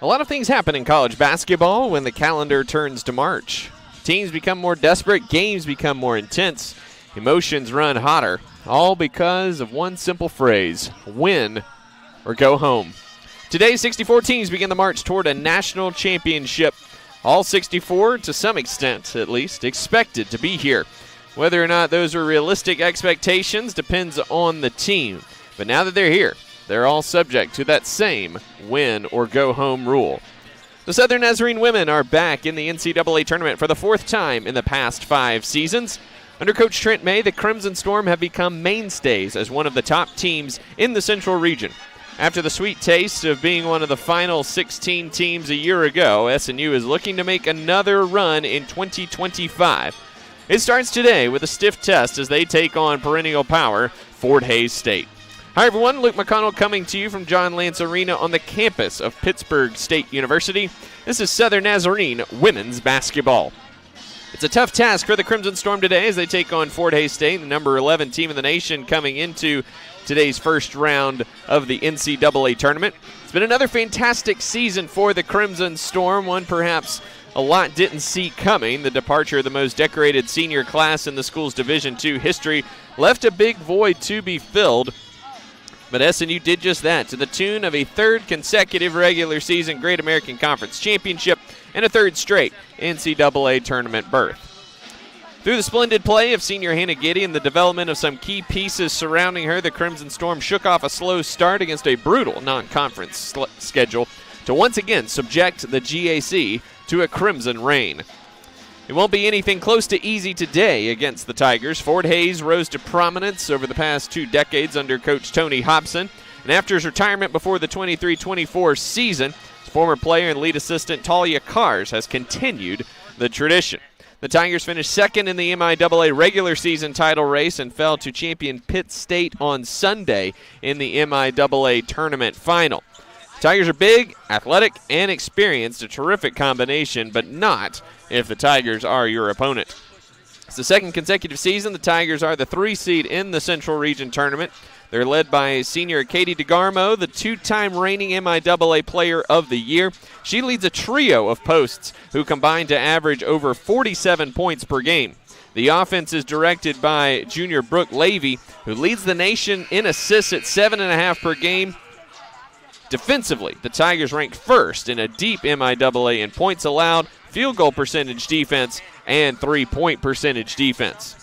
A lot of things happen in college basketball when the calendar turns to March. Teams become more desperate, games become more intense, emotions run hotter, all because of one simple phrase: win or go home. Today, 64 teams begin the march toward a national championship. All 64, to some extent at least, expected to be here. Whether or not those are realistic expectations depends on the team. But now that they're here, they're all subject to that same win or go home rule. The Southern Nazarene women are back in the NCAA tournament for the fourth time in the past 5 seasons. Under Coach Trent May, the Crimson Storm have become mainstays as one of the top teams in the Central region. After the sweet taste of being one of the final 16 teams a year ago, SNU is looking to make another run in 2025. It starts today with a stiff test as they take on perennial power Fort Hays State. Hi everyone, Luke McConnell coming to you from John Lance Arena on the campus of Pittsburg State University. This is Southern Nazarene women's basketball. It's a tough task for the Crimson Storm today as they take on Fort Hays State, the number 11 team in the nation, coming into today's first round of the NCAA tournament. It's been another fantastic season for the Crimson Storm, one perhaps a lot didn't see coming. The departure of the most decorated senior class in the school's Division II history left a big void to be filled. But SNU did just that, to the tune of a third consecutive regular season Great American Conference Championship and a third straight NCAA tournament berth. Through the splendid play of senior Hannah Giddy and the development of some key pieces surrounding her, the Crimson Storm shook off a slow start against a brutal non-conference schedule to once again subject the GAC to a crimson reign. It won't be anything close to easy today against the Tigers. Fort Hays rose to prominence over the past 2 decades under Coach Tony Hobson, and after his retirement before the 23-24 season, his former player and lead assistant Talia Kars has continued the tradition. The Tigers finished second in the MIAA regular season title race and fell to champion Pitt State on Sunday in the MIAA tournament final. Tigers are big, athletic, and experienced, a terrific combination, but not if the Tigers are your opponent. It's the second consecutive season the Tigers are the 3 seed in the Central Region Tournament. They're led by senior Katie DeGarmo, the 2-time reigning MIAA Player of the Year. She leads a trio of posts who combine to average over 47 points per game. The offense is directed by junior Brooke Levy, who leads the nation in assists at 7.5 per game. Defensively, the Tigers rank first in a deep MIAA in points allowed, field goal percentage defense, and 3-point percentage defense.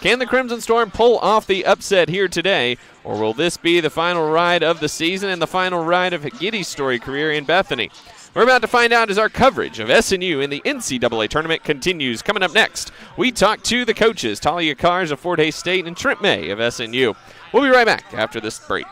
Can the Crimson Storm pull off the upset here today, or will this be the final ride of the season and the final ride of Giddy's story career in Bethany? We're about to find out as our coverage of SNU in the NCAA tournament continues. Coming up next, we talk to the coaches, Talia Kars of Fort Hays State and Trent May of SNU. We'll be right back after this break.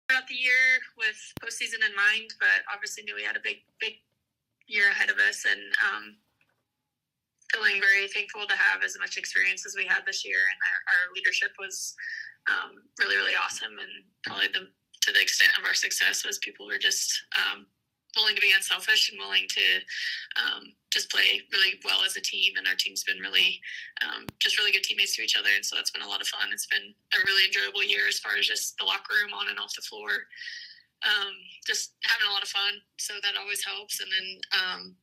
Throughout the year with postseason in mind, but obviously knew we had a big year ahead of us, and feeling very thankful to have as much experience as we had this year. And our leadership was really awesome, and probably to the extent of our success was people were just willing to be unselfish and willing to just play really well as a team. And our team's been really just really good teammates to each other. And so that's been a lot of fun. It's been a really enjoyable year as far as just the locker room on and off the floor. Just having a lot of fun. So that always helps. And then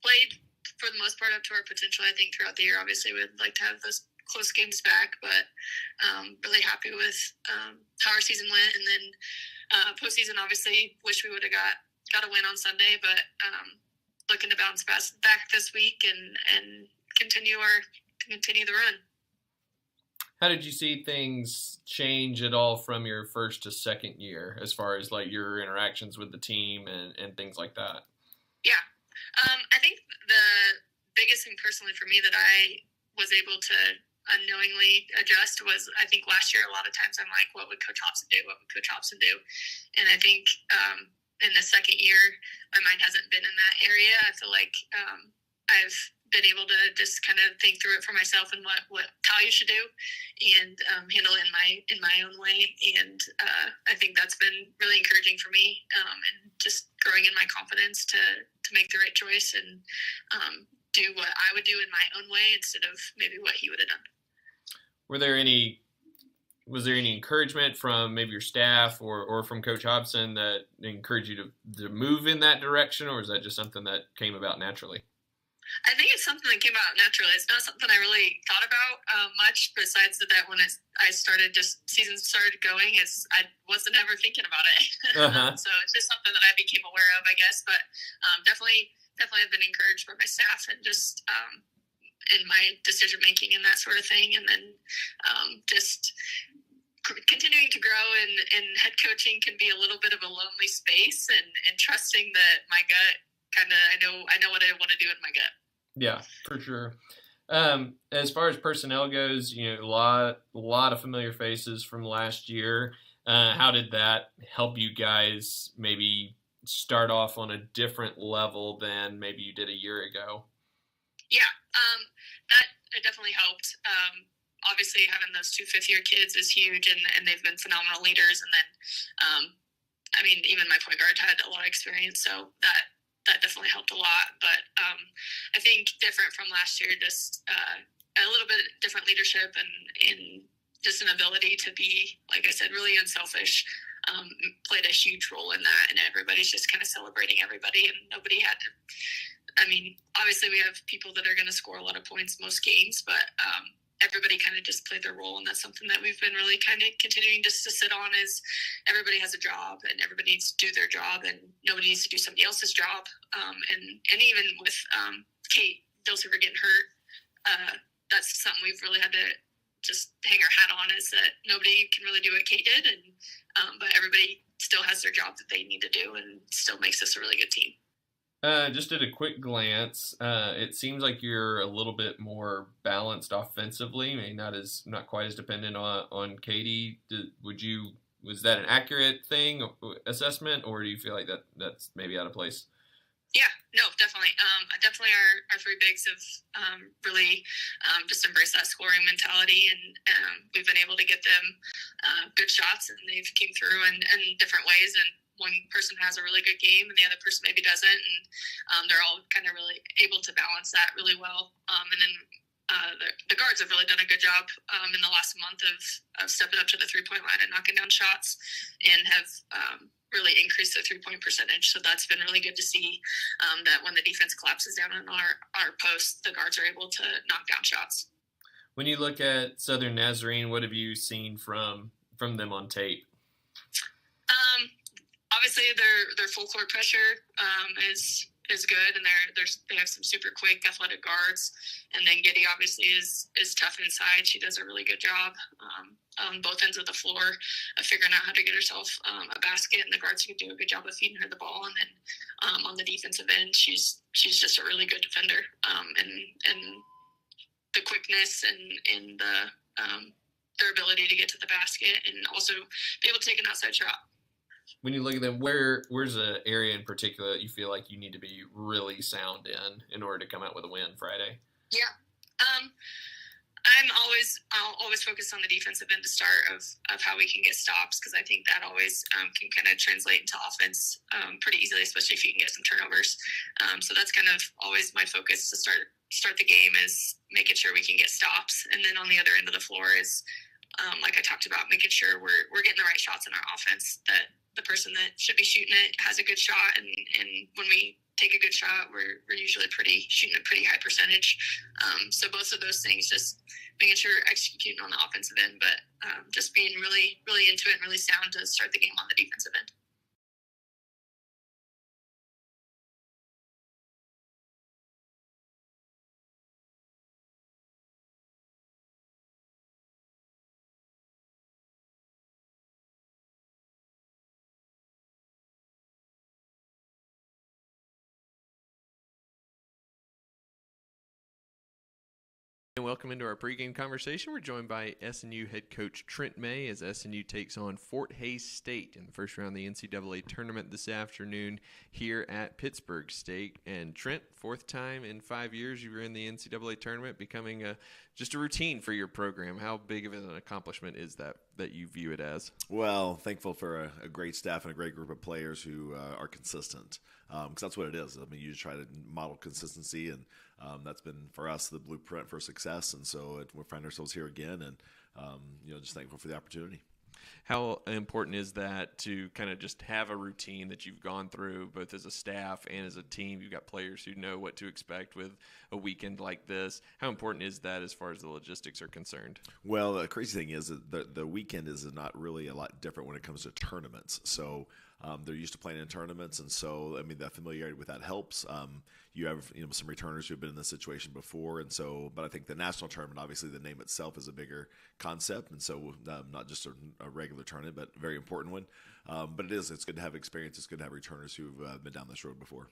played for the most part up to our potential. I think throughout the year, obviously, we'd like to have those close games back, but really happy with how our season went. And then postseason, obviously, wish we would have got a win on Sunday, but looking to bounce back this week and continue the run. How did you see things change at all from your first to second year as far as like your interactions with the team and things like that? Yeah. I think the biggest thing personally for me that I was able to unknowingly adjust was, I think last year a lot of times I'm like, what would Coach Hobson do? What would Coach Hobson do? And I think in the second year, my mind hasn't been in that area. I feel like I've been able to just kind of think through it for myself and what Talia should do and handle it in my own way. And I think that's been really encouraging for me and just growing in my confidence to make the right choice and do what I would do in my own way instead of maybe what he would have done. Was there any encouragement from maybe your staff or from Coach Hobson that encouraged you to move in that direction, or is that just something that came about naturally? I think it's something that came out naturally. It's not something I really thought about much, besides that when season started going, I wasn't ever thinking about it. Uh-huh. So it's just something that I became aware of, I guess. But definitely have been encouraged by my staff and just in my decision making and that sort of thing. And then just continuing to grow and head coaching can be a little bit of a lonely space, and trusting that my gut kind of, I know what I want to do in my gut. Yeah, for sure. As far as personnel goes, a lot of familiar faces from last year. How did that help you guys maybe start off on a different level than maybe you did a year ago? Yeah, that it definitely helped. Obviously, having those two fifth-year kids is huge, and they've been phenomenal leaders. And then, even my point guard had a lot of experience, so that definitely helped a lot. But I think different from last year, just a little bit different leadership and just an ability to be, like I said, really unselfish played a huge role in that. And everybody's just kind of celebrating everybody, and nobody had to. Obviously we have people that are going to score a lot of points most games, but everybody kind of just played their role. And that's something that we've been really kind of continuing just to sit on, is everybody has a job and everybody needs to do their job, and nobody needs to do somebody else's job. And even with Kate Dilsiver getting hurt, that's something we've really had to just hang our hat on, is that nobody can really do what Kate did. But everybody still has their job that they need to do, and still makes us a really good team. Just at a quick glance, it seems like you're a little bit more balanced offensively. Maybe not quite as dependent on Katie. Was that an accurate assessment, or do you feel like that's maybe out of place? Yeah, no, definitely. Definitely our three bigs have really just embraced that scoring mentality, and we've been able to get them good shots, and they've came through in different ways. And one person has a really good game and the other person maybe doesn't, and they're all kind of really able to balance that really well. And then the guards have really done a good job in the last month of stepping up to the three-point line and knocking down shots, and have really increased their three-point percentage. So that's been really good to see, that when the defense collapses down on our post, the guards are able to knock down shots. When you look at Southern Nazarene, what have you seen from them on tape? Obviously, their full court pressure is good, and they have some super quick athletic guards. And then Giddy obviously is tough inside. She does a really good job on both ends of the floor of figuring out how to get herself a basket, and the guards can do a good job of feeding her the ball. And then on the defensive end, she's just a really good defender, and the quickness and their ability to get to the basket and also be able to take an outside shot. When you look at them, where's an area in particular that you feel like you need to be really sound in order to come out with a win Friday? Yeah. I'll always focus on the defensive end to start of how we can get stops, because I think that always can kind of translate into offense pretty easily, especially if you can get some turnovers. So that's kind of always my focus to start the game, is making sure we can get stops. And then on the other end of the floor is, like I talked about, making sure we're getting the right shots in our offense, that the person that should be shooting it has a good shot. And when we take a good shot, we're usually shooting a pretty high percentage. So both of those things, just making sure we're executing on the offensive end, but just being really, really into it and really sound to start the game on the defensive end. And welcome into our pregame conversation. We're joined by SNU head coach Trent May as SNU takes on Fort Hays State in the first round of the NCAA tournament this afternoon here at Pittsburgh State. And Trent, fourth time in 5 years you were in the NCAA tournament, becoming just a routine for your program. How big of an accomplishment is that you view it as? Well, thankful for a great staff and a great group of players who are consistent, because that's what it is. I mean, you just try to model consistency, and that's been for us the blueprint for success. And so we find ourselves here again, and just thankful for the opportunity. How important is that to kind of just have a routine that you've gone through both as a staff and as a team? You've got players who know what to expect with a weekend like this. How important is that as far as the logistics are concerned? Well, the crazy thing is that the weekend is not really a lot different when it comes to tournaments. So they're used to playing in tournaments, and so I mean that familiarity with that helps. You have some returners who've been in this situation before, and so but I think the national tournament, obviously the name itself is a bigger concept, and so not just a regular tournament, but a very important one. But it's good to have experience. It's good to have returners who've been down this road before.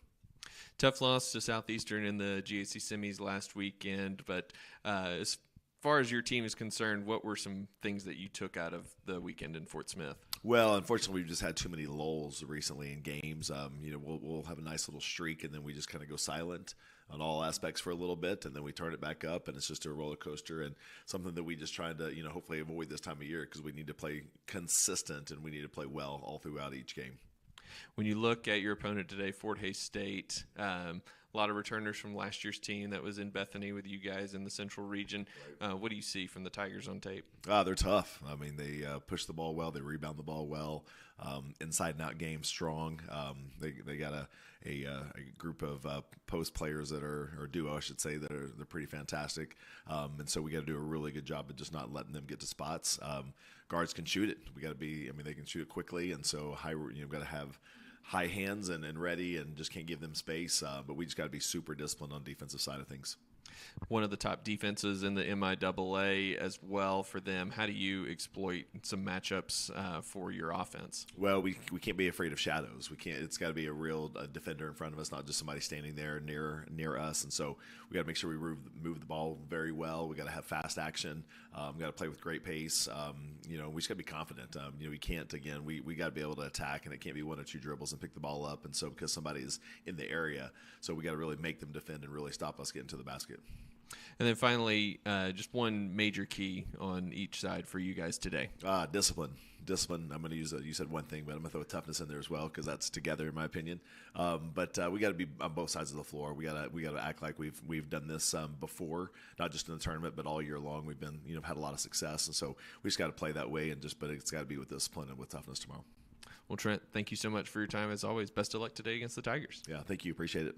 Tough loss to Southeastern in the GAC semis last weekend, but as far as your team is concerned, what were some things that you took out of the weekend in Fort Smith? Well, unfortunately, we've just had too many lulls recently in games. We'll have a nice little streak, and then we just kind of go silent on all aspects for a little bit, and then we turn it back up, and it's just a roller coaster, and something that we just trying to hopefully avoid this time of year, because we need to play consistent and we need to play well all throughout each game. When you look at your opponent today, Fort Hays State, a lot of returners from last year's team that was in Bethany with you guys in the Central Region. Right. What do you see from the Tigers on tape? They're tough. I mean, they push the ball well. They rebound the ball well. Inside and out game strong. They got a group of post players that are duo, I should say, they're pretty fantastic. And so we got to do a really good job of just not letting them get to spots. Guards can shoot it. We got to be. I mean, they can shoot it quickly, and so got to have high hands and ready, and just can't give them space. But we just got to be super disciplined on the defensive side of things. One of the top defenses in the MIAA as well for them. How do you exploit some matchups for your offense? Well, we can't be afraid of shadows. We can't. It's got to be a real defender in front of us, not just somebody standing there near us. And so we got to make sure we move the ball very well. We got to have fast action. We got to play with great pace. We just got to be confident. We can't. Again, we got to be able to attack, and it can't be one or two dribbles and pick the ball up. And so because somebody is in the area, so we got to really make them defend and really stop us getting to the basket. And then finally, just one major key on each side for you guys today. Discipline. I'm going to use you said one thing, but I'm going to throw toughness in there as well, because that's together in my opinion. But we got to be on both sides of the floor. We got to act like we've done this before, not just in the tournament, but all year long. We've been had a lot of success, and so we just got to play that way, but it's got to be with discipline and with toughness tomorrow. Well, Trent, thank you so much for your time as always. Best of luck today against the Tigers. Yeah, thank you. Appreciate it.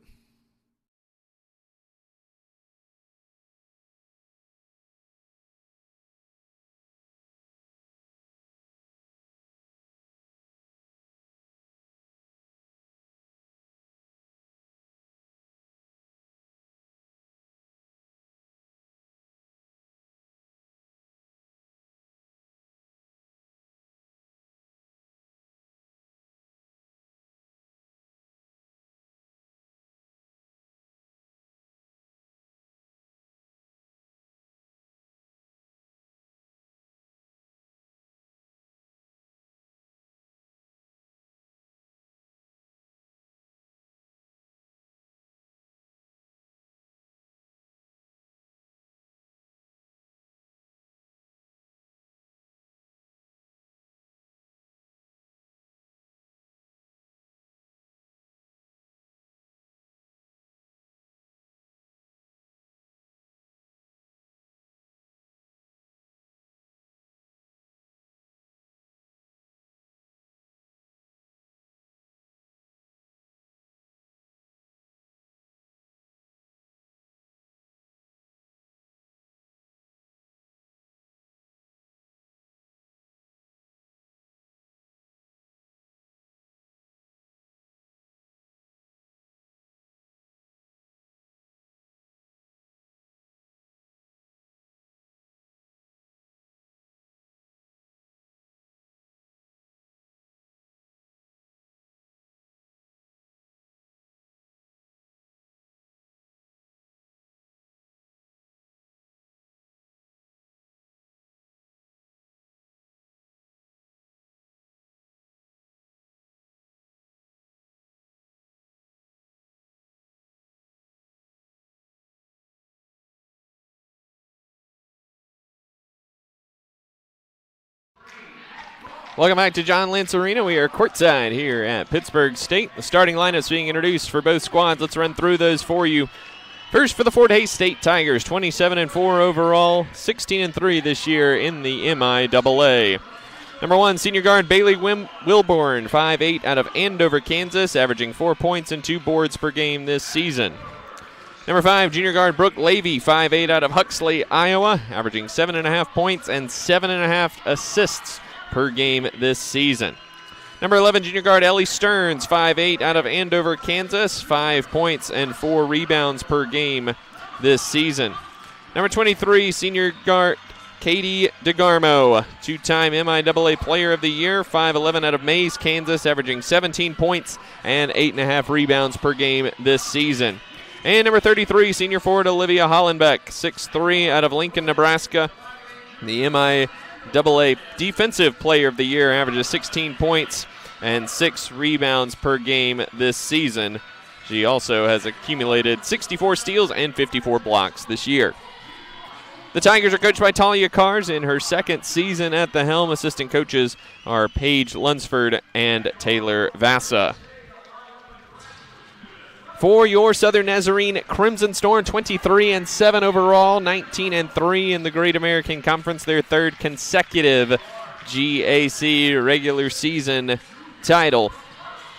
Welcome back to John Lance Arena. We are courtside here at Pittsburg State. The starting lineups being introduced for both squads. Let's run through those for you. First for the Fort Hays State Tigers, 27-4 overall, 16-3 this year in the MIAA. Number 1, senior guard Bailey Wilborn, 5'8", out of Andover, Kansas, averaging 4 points and 2 boards per game this season. Number 5, junior guard Brooke Levy, 5'8", out of Huxley, Iowa, averaging 7.5 points and 7.5 assists per game this season. Number 11, junior guard Ellie Stearns, 5'8", out of Andover, Kansas, 5 points and 4 rebounds per game this season. Number 23, senior guard Katie DeGarmo, 2-time MIAA Player of the Year, 5'11", out of Mays, Kansas, averaging 17 points and 8.5 rebounds per game this season. And number 33, senior forward Olivia Hollenbeck, 6'3", out of Lincoln, Nebraska, the MIAA Defensive Player of the Year, averages 16 points and 6 rebounds per game this season. She also has accumulated 64 steals and 54 blocks this year. The Tigers are coached by Talia Cars in her second season at the helm. Assistant coaches are Paige Lunsford and Taylor Vassa. For your Southern Nazarene Crimson Storm, 23-7 overall, 19-3 in the Great American Conference, their third consecutive GAC regular season title.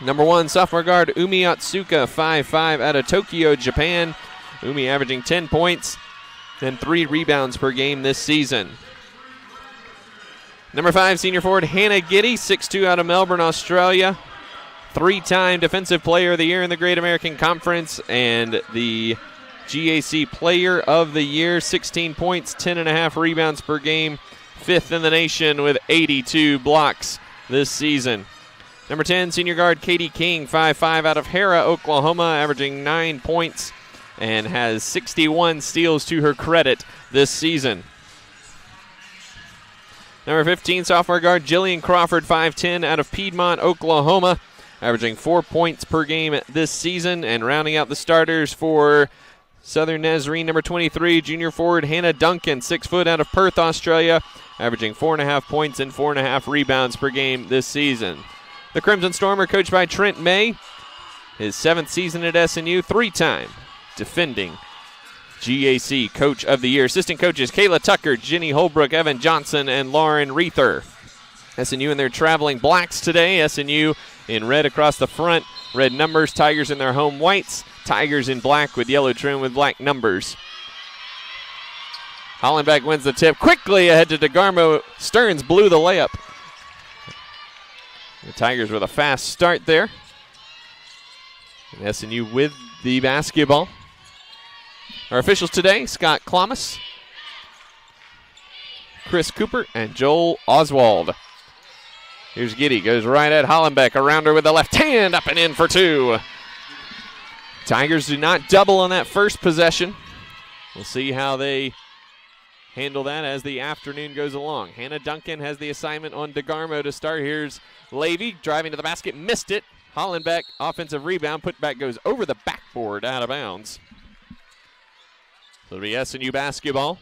Number 1, sophomore guard Umi Atsuka, 5'5", out of Tokyo, Japan. Umi averaging 10 points and 3 rebounds per game this season. Number 5, senior forward Hannah Giddy, 6'2", out of Melbourne, Australia. 3-time Defensive Player of the Year in the Great American Conference and the GAC Player of the Year, 16 points, 10.5 rebounds per game, 5th in the nation with 82 blocks this season. Number 10, senior guard Katie King, 5'5", out of Hera, Oklahoma, averaging 9 points and has 61 steals to her credit this season. Number 15, sophomore guard Jillian Crawford, 5'10", out of Piedmont, Oklahoma, averaging 4 points per game this season. And rounding out the starters for Southern Nazarene, number 23, junior forward Hannah Duncan, 6 foot, out of Perth, Australia, averaging 4.5 points and 4.5 rebounds per game this season. The Crimson Storm are coached by Trent May, his 7th season at SNU, 3-time defending GAC Coach of the Year. Assistant coaches Kayla Tucker, Jenny Holbrook, Evan Johnson, and Lauren Reether. SNU in their traveling blacks today. SNU in red across the front, red numbers. Tigers in their home whites. Tigers in black with yellow trim with black numbers. Hollenbeck wins the tip. Quickly ahead to DeGarmo. Stearns blew the layup. The Tigers with a fast start there. And SNU with the basketball. Our officials today, Scott Klamas, Chris Cooper, and Joel Oswald. Here's Giddy, goes right at Hollenbeck, around her with the left hand, up and in for 2. Tigers do not double on that first possession. We'll see how they handle that as the afternoon goes along. Hannah Duncan has the assignment on DeGarmo to start. Here's Levy driving to the basket, missed it. Hollenbeck, offensive rebound, putback goes over the backboard, out of bounds. So it'll be SNU basketball.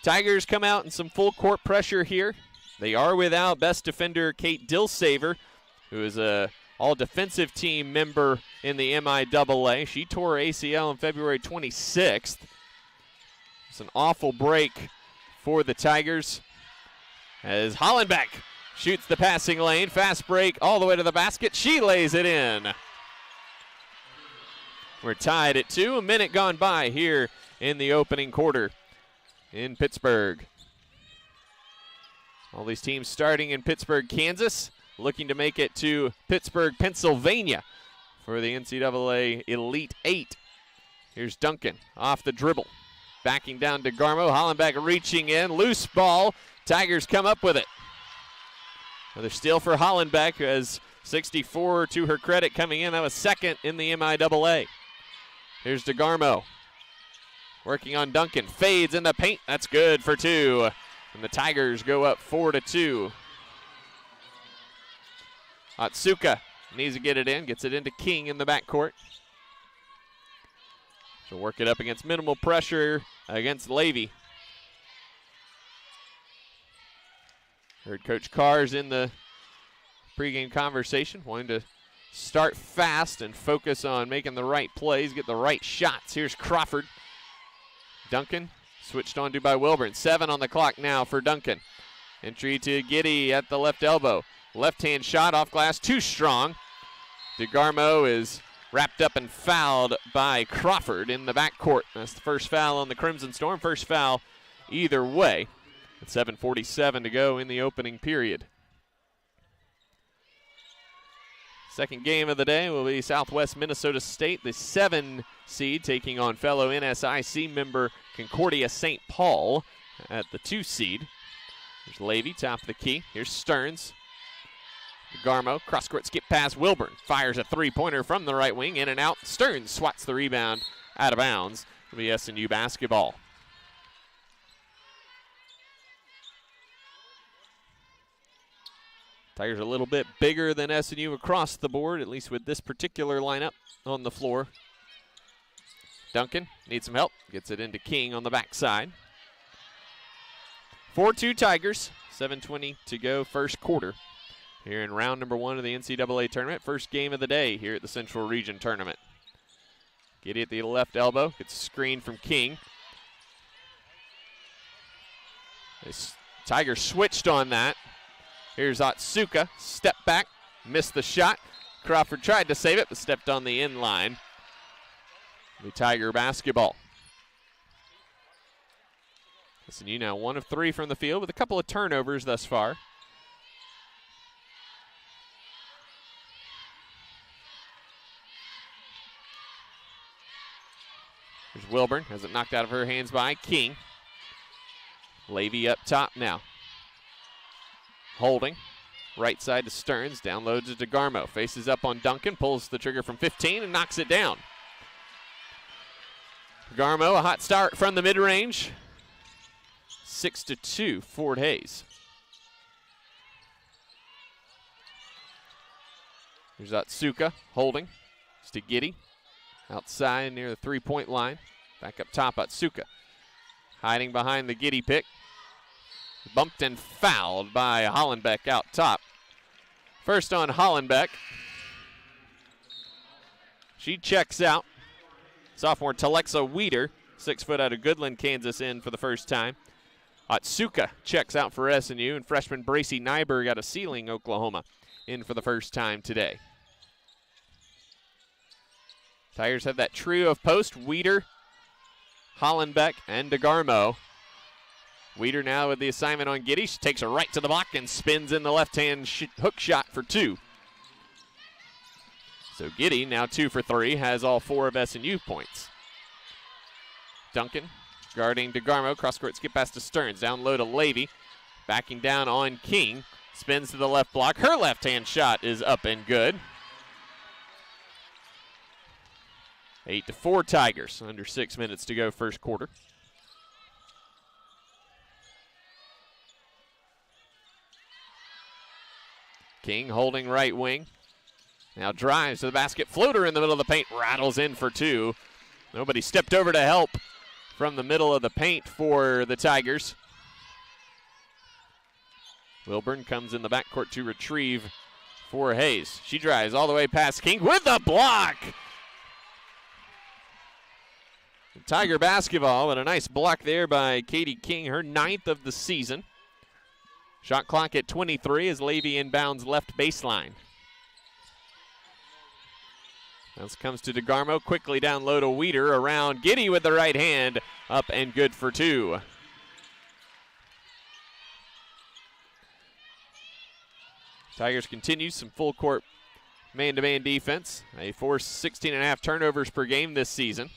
Tigers come out in some full court pressure here. They are without best defender Kate Dilsaver, who is a all-defensive team member in the MIAA. She tore her ACL on February 26th. It's an awful break for the Tigers as Hollenbeck shoots the passing lane. Fast break all the way to the basket. She lays it in. We're tied at 2. A minute gone by here in the opening quarter in Pittsburgh. All these teams starting in Pittsburgh, Kansas, looking to make it to Pittsburgh, Pennsylvania for the NCAA Elite 8. Here's Duncan off the dribble. Backing down to Garmo. Hollenbeck reaching in. Loose ball. Tigers come up with it. Another steal for Hollenbeck, who has 64 to her credit coming in. That was second in the MIAA. Here's DeGarmo. Working on Duncan. Fades in the paint. That's good for 2. And the Tigers go up 4-2. Atsuka needs to get it in. Gets it into King in the backcourt. She'll work it up against minimal pressure against Levy. Heard Coach Carr's in the pregame conversation, wanting to start fast and focus on making the right plays, get the right shots. Here's Crawford. Duncan switched on to by Wilburn. 7 on the clock now for Duncan. Entry to Giddy at the left elbow. Left-hand shot off glass, too strong. DeGarmo is wrapped up and fouled by Crawford in the backcourt. That's the first foul on the Crimson Storm. First foul either way. At 7:47 to go in the opening period. Second game of the day will be Southwest Minnesota State, the 7 seed, taking on fellow NSIC member Concordia St. Paul at the 2 seed. There's Levy, top of the key. Here's Stearns. Garmo, cross-court skip pass. Wilburn fires a three-pointer from the right wing, in and out. Stearns swats the rebound out of bounds. It'll be SNU basketball. Tigers a little bit bigger than SNU across the board, at least with this particular lineup on the floor. Duncan needs some help. Gets it into King on the backside. 4-2 Tigers. 7:20 to go first quarter. Here in round number 1 of the NCAA tournament. First game of the day here at the Central Region Tournament. Giddy at the left elbow. Gets a screen from King. This Tigers switched on that. Here's Otsuka. Step back. Missed the shot. Crawford tried to save it, but stepped on the in line. The Tiger basketball. SNU now 1 of 3 from the field with a couple of turnovers thus far. There's Wilburn. Has it knocked out of her hands by King. Levy up top now. Holding. Right side to Stearns. Down low to DeGarmo. Faces up on Duncan. Pulls the trigger from 15 and knocks it down. DeGarmo, a hot start from the mid-range. 6-2, Fort Hays. There's Otsuka holding. It's to Giddy. Outside near the three-point line. Back up top, Otsuka. Hiding behind the Giddy pick. Bumped and fouled by Hollenbeck out top. First on Hollenbeck. She checks out. Sophomore Telexa Weeder, 6 foot out of Goodland, Kansas, in for the first time. Otsuka checks out for SNU, and freshman Bracy Nyberg out of Sealing, Oklahoma, in for the first time today. Tigers have that trio of post, Weeder, Hollenbeck, and DeGarmo. Weeder now with the assignment on Giddy. She takes her right to the block and spins in the left-hand hook shot for 2. So Giddy, now 2 for 3, has all 4 of SNU points. Duncan guarding DeGarmo. Cross-court skip pass to Stearns. Down low to Levy. Backing down on King. Spins to the left block. Her left-hand shot is up and good. 8-4 Tigers. Under 6 minutes to go first quarter. King holding right wing. Now drives to the basket. Floater in the middle of the paint. Rattles in for 2. Nobody stepped over to help from the middle of the paint for the Tigers. Wilburn comes in the backcourt to retrieve for Hayes. She drives all the way past King with the block. Tiger basketball, and a nice block there by Katie King, her 9th of the season. Shot clock at 23 as Levy inbounds left baseline. This comes to DeGarmo, quickly down low to Weeder, around Giddy with the right hand, up and good for 2. Tigers continue some full court man-to-man defense. They force 16.5 turnovers per game this season.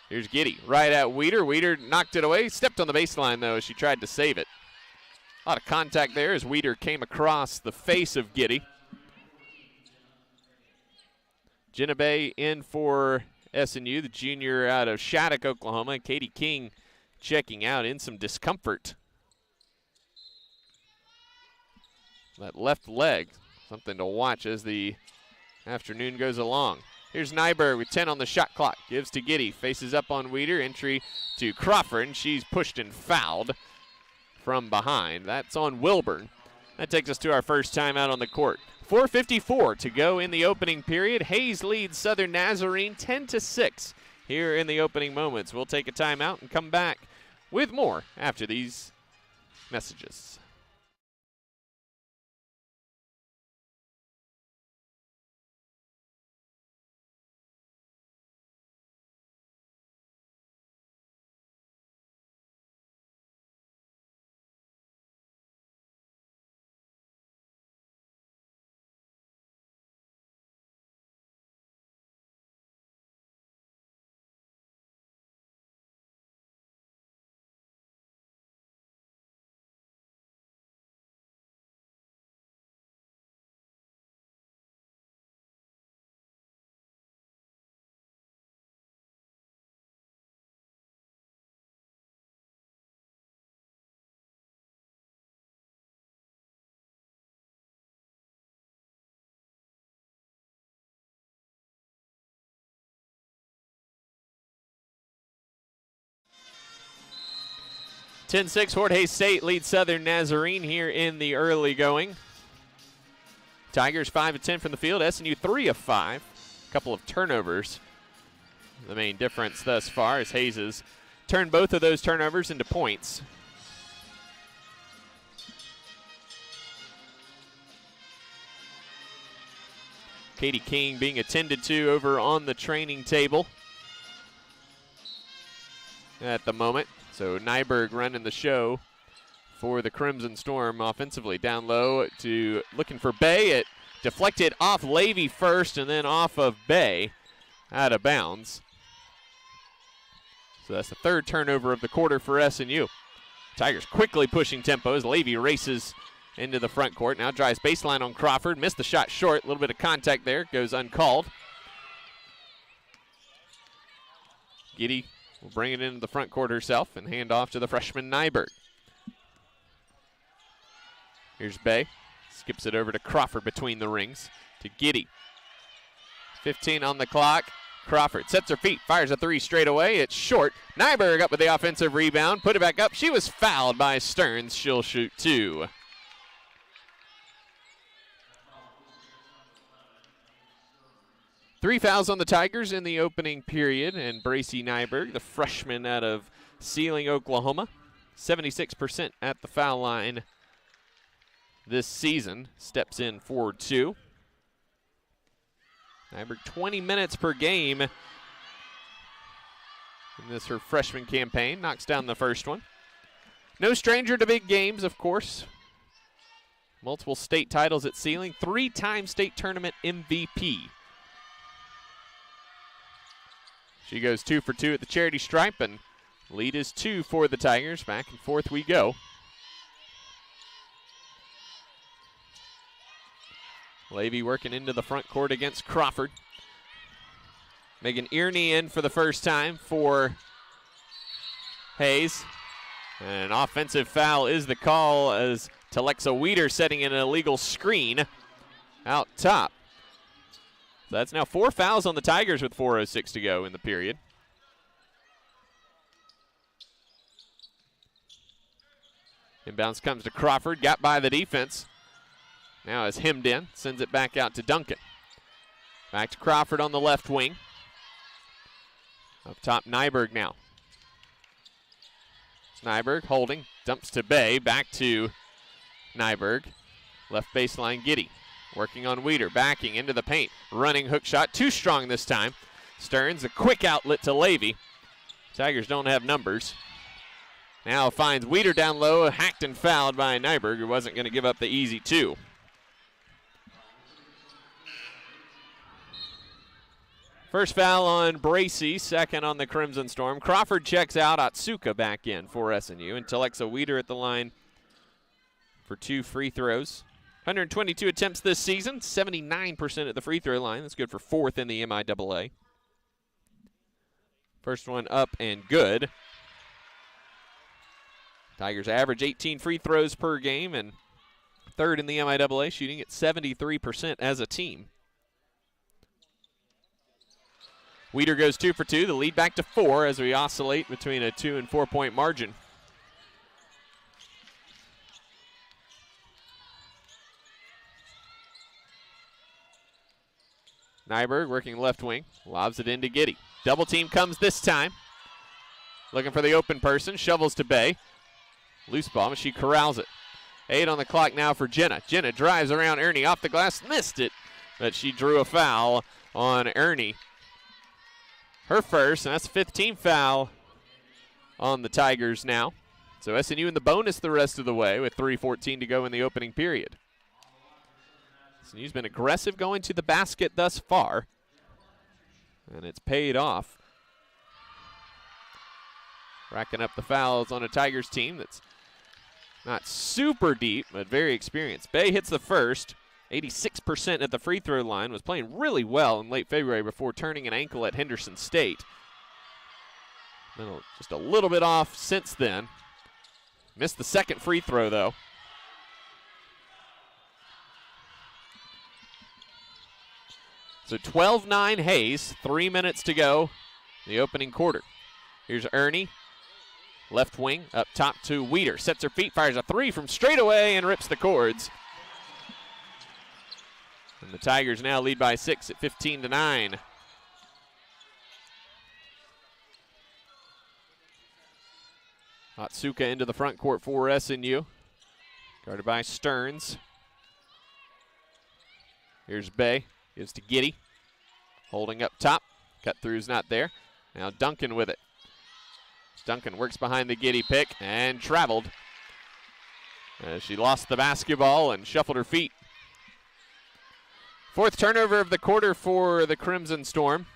Here's Giddy, right at Weeder. Weeder knocked it away, stepped on the baseline though as she tried to save it. A lot of contact there as Weeder came across the face of Giddy. Jinabay in for SNU, the junior out of Shattuck, Oklahoma. Katie King checking out in some discomfort. That left leg, something to watch as the afternoon goes along. Here's Nyberg with 10 on the shot clock. Gives to Giddy, faces up on Weeder. Entry to Crawford, and she's pushed and fouled. from behind. That's on Wilburn. That takes us to our first timeout on the court. 4:54 to go in the opening period. Hayes leads Southern Nazarene 10-6 here in the opening moments. We'll take a timeout and come back with more after these messages. Jorge State leads Southern Nazarene here in the early going. Tigers 5 of 10 from the field. SNU 3 of 5. A couple of turnovers. The main difference thus far is Hayes has turned both of those turnovers into points. Katie King being attended to over on the training table at the moment. So Nyberg running the show for the Crimson Storm offensively. Down low to looking for Bay. It deflected off Levy first and then off of Bay out of bounds. So that's the third turnover of the quarter for SNU. Tigers quickly pushing tempo as Levy races into the front court. Now drives baseline on Crawford. Missed the shot short. A little bit of contact there. Goes uncalled. Giddy will bring it into the front court herself and hand off to the freshman Nyberg. Here's Bay. Skips it over to Crawford between the rings to Giddy. 15 on the clock. Crawford sets her feet, fires a three straight away. It's short. Nyberg up with the offensive rebound. Put it back up. She was fouled by Stearns. She'll shoot two. Three fouls on the Tigers in the opening period, and Bracy Nyberg, the freshman out of Sealing, Oklahoma, 76% at the foul line this season, steps in for two. Nyberg 20 minutes per game in this her freshman campaign, knocks down the first one. No stranger to big games, of course. Multiple state titles at Sealing, three-time state tournament MVP. She goes 2 for 2 at the charity stripe, and lead is 2 for the Tigers. Back and forth we go. Levy working into the front court against Crawford. Megan Earney in for the first time for Hayes. And an offensive foul is the call as Telexa Weeder setting in an illegal screen out top. So that's now 4 fouls on the Tigers with 4:06 to go in the period. Inbounds comes to Crawford, got by the defense. Now is hemmed in, sends it back out to Duncan. Back to Crawford on the left wing. Up top, Nyberg now. Nyberg holding, dumps to Bay, back to Nyberg. Left baseline, Giddy. Working on Weeder, backing into the paint. Running hook shot, too strong this time. Stearns, a quick outlet to Levy. Tigers don't have numbers. Now finds Weeder down low, hacked and fouled by Nyberg, who wasn't going to give up the easy two. First foul on Bracy, second on the Crimson Storm. Crawford checks out, Atsuka back in for SNU, and Telexa Weeder at the line for 2 free throws. 122 attempts this season, 79% at the free throw line. That's good for 4th in the MIAA. First one up and good. Tigers average 18 free throws per game and 3rd in the MIAA, shooting at 73% as a team. Weeder goes 2 for 2, the lead back to 4 as we oscillate between a 2 and 4 point margin. Nyberg working left wing, lobs it into Giddy. Double team comes this time. Looking for the open person, shovels to Bay. Loose ball, but she corrals it. 8 on the clock now for Jenna. Jenna drives around Ernie off the glass, missed it, but she drew a foul on Ernie. Her first, and that's 15th foul on the Tigers now. So SNU in the bonus the rest of the way with 3:14 to go in the opening period. SNU's been aggressive going to the basket thus far, and it's paid off. Racking up the fouls on a Tigers team that's not super deep, but very experienced. Bay hits the first, 86% at the free throw line, was playing really well in late February before turning an ankle at Henderson State. Been just a little bit off since then. Missed the second free throw, though. So 12-9 Hayes, 3 minutes to go in the opening quarter. Here's Ernie, left wing, up top to Weeder. Sets her feet, fires a three from straight away, and rips the cords. And the Tigers now lead by 6 at 15-9. Atsuka into the front court for SNU. Guarded by Stearns. Here's Bay. Gives to Giddy. Holding up top. Cut through's not there. Now Duncan with it. Duncan works behind the Giddy pick and traveled. She lost the basketball and shuffled her feet. Fourth turnover of the quarter for the Crimson Storm.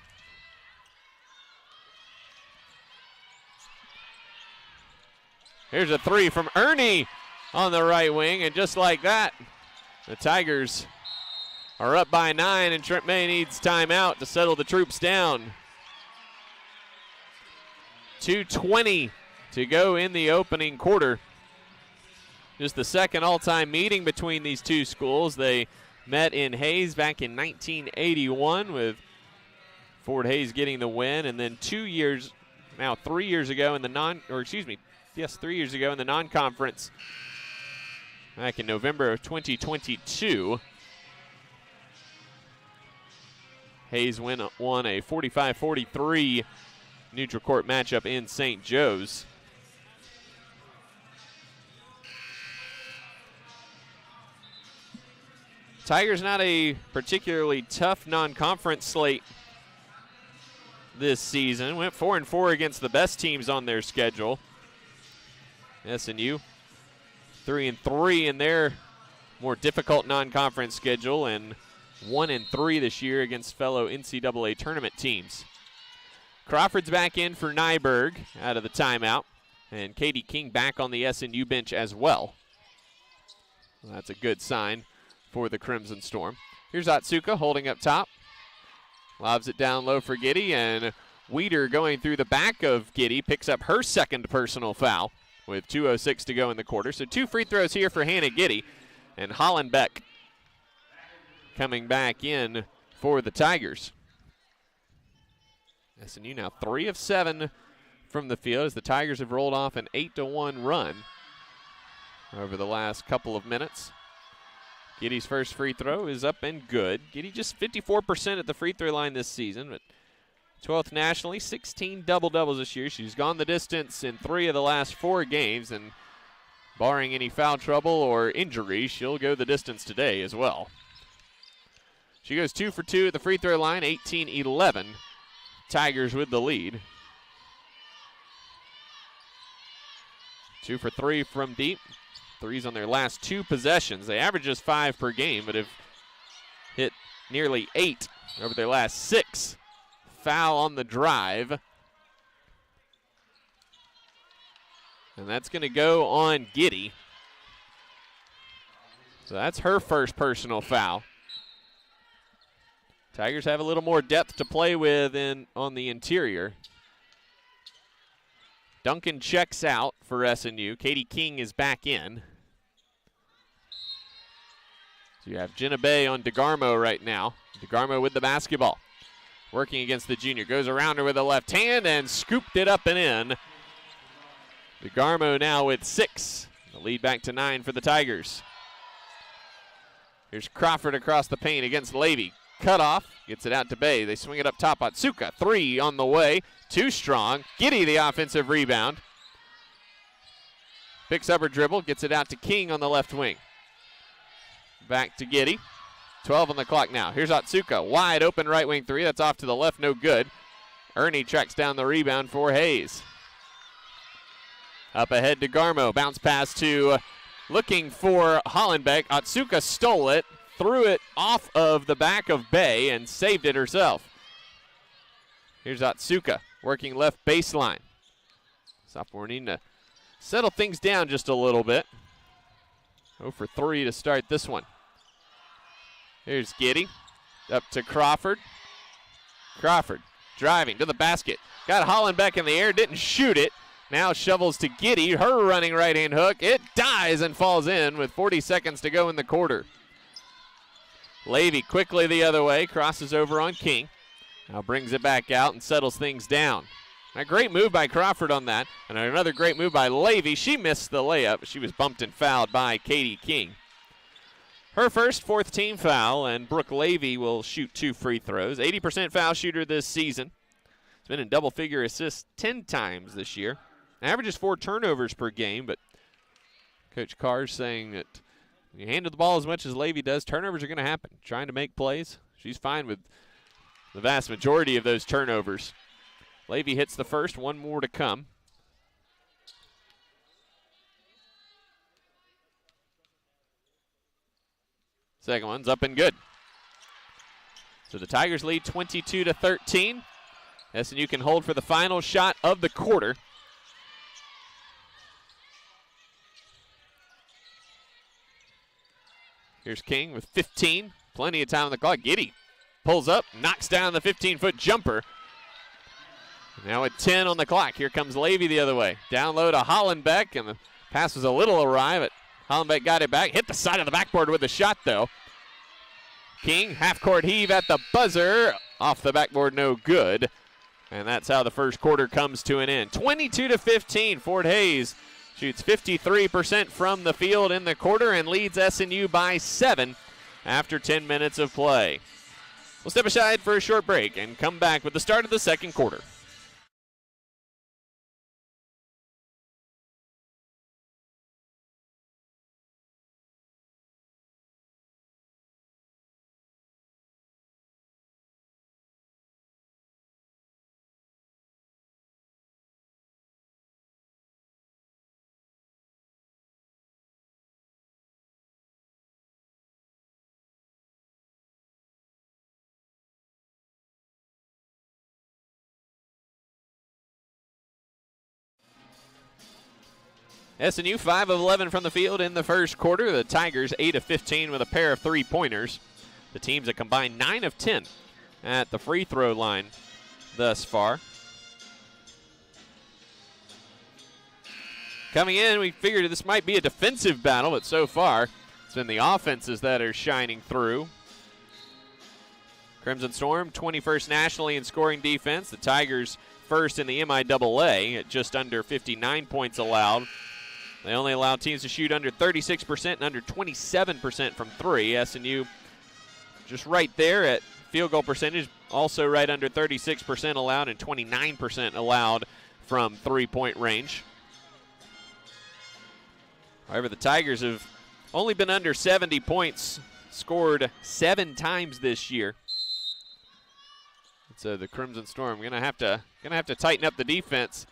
Here's a three from Ernie on the right wing, and just like that, the Tigers are up by 9, and Trent May needs timeout to settle the troops down. 2:20 to go in the opening quarter. Just the second all-time meeting between these two schools. They met in Hayes back in 1981 with Fort Hayes getting the win, and then 3 years ago in the 3 years ago in the non-conference back in November of 2022. Hayes won a 45-43 neutral court matchup in St. Joe's. Tigers not a particularly tough non-conference slate this season. Went 4-4 against the best teams on their schedule. SNU 3-3 in their more difficult non-conference schedule, and 1-3 this year against fellow NCAA tournament teams. Crawford's back in for Nyberg out of the timeout, and Katie King back on the SNU bench as well. That's a good sign for the Crimson Storm. Here's Atsuka holding up top. Lobs it down low for Giddy, and Weeder going through the back of Giddy picks up her second personal foul with 2:06 to go in the quarter. So 2 free throws here for Hannah Giddy, and Hollenbeck coming back in for the Tigers. SNU now 3 of 7 from the field as the Tigers have rolled off an 8-1 run over the last couple of minutes. Giddy's first free throw is up and good. Giddy just 54% at the free throw line this season, but 12th nationally, 16 double-doubles this year. She's gone the distance in 3 of the last 4 games, and barring any foul trouble or injury, she'll go the distance today as well. She goes 2 for 2 at the free throw line, 18-11. Tigers with the lead. 2 for 3 from deep. Threes on their last 2 possessions. They average just 5 per game, but have hit nearly 8 over their last 6. Foul on the drive. And that's going to go on Giddy. So that's her first personal foul. Tigers have a little more depth to play with on the interior. Duncan checks out for SNU. Katie King is back in. So you have Jenna Bay on DeGarmo right now. DeGarmo with the basketball. Working against the junior. Goes around her with a left hand and scooped it up and in. DeGarmo now with 6. The lead back to 9 for the Tigers. Here's Crawford across the paint against Levy. cutoff, gets it out to Bay. They swing it up top. Otsuka, 3 on the way. Too strong. Giddy, the offensive rebound. Picks up her dribble, gets it out to King on the left wing. Back to Giddy. 12 on the clock now. Here's Otsuka. Wide open right wing 3. That's off to the left. No good. Ernie tracks down the rebound for Hayes. Up ahead to Garmo. Bounce pass to looking for Hollenbeck. Otsuka stole it. Threw it off of the back of Bay and saved it herself. Here's Otsuka working left baseline. Sophomore needing to settle things down just a little bit. 0 for 3 to start this one. Here's Giddy. Up to Crawford. Crawford driving to the basket. Got Hollenbeck in the air, didn't shoot it. Now shovels to Giddy. Her running right-hand hook. It dies and falls in with 40 seconds to go in the quarter. Levy quickly the other way. Crosses over on King. Now brings it back out and settles things down. A great move by Crawford on that. And another great move by Levy. She missed the layup. She was bumped and fouled by Katie King. Her first, 4th team foul, and Brooke Levy will shoot 2 free throws. 80% foul shooter this season. It's been in double-figure assists 10 times this year. Averages 4 turnovers per game, but Coach Carr's saying that when you handle the ball as much as Levy does, turnovers are going to happen. Trying to make plays. She's fine with the vast majority of those turnovers. Levy hits the first, 1 more to come. Second one's up and good. So the Tigers lead 22-13. SNU can hold for the final shot of the quarter. Here's King with 15. Plenty of time on the clock. Giddy pulls up, knocks down the 15-foot jumper. Now at 10 on the clock. Here comes Levy the other way. Down low to Hollenbeck, and the pass was a little awry, but Hollenbeck got it back. Hit the side of the backboard with a shot, though. King, half-court heave at the buzzer. Off the backboard, no good. And that's how the first quarter comes to an end. 22-15, Fort Hays shoots 53% from the field in the quarter and leads SNU by 7 after 10 minutes of play. We'll step aside for a short break and come back with the start of the second quarter. SNU 5 of 11 from the field in the first quarter. The Tigers 8 of 15 with a pair of 3-pointers. The teams a combined 9 of 10 at the free throw line thus far. Coming in, we figured this might be a defensive battle, but so far it's been the offenses that are shining through. Crimson Storm 21st nationally in scoring defense. The Tigers first in the MIAA at just under 59 points allowed. They only allow teams to shoot under 36% and under 27% from 3. SNU just right there at field goal percentage, also right under 36% allowed and 29% allowed from 3-point range. However, the Tigers have only been under 70 points, scored 7 times this year. So the Crimson Storm gonna have to tighten up the defense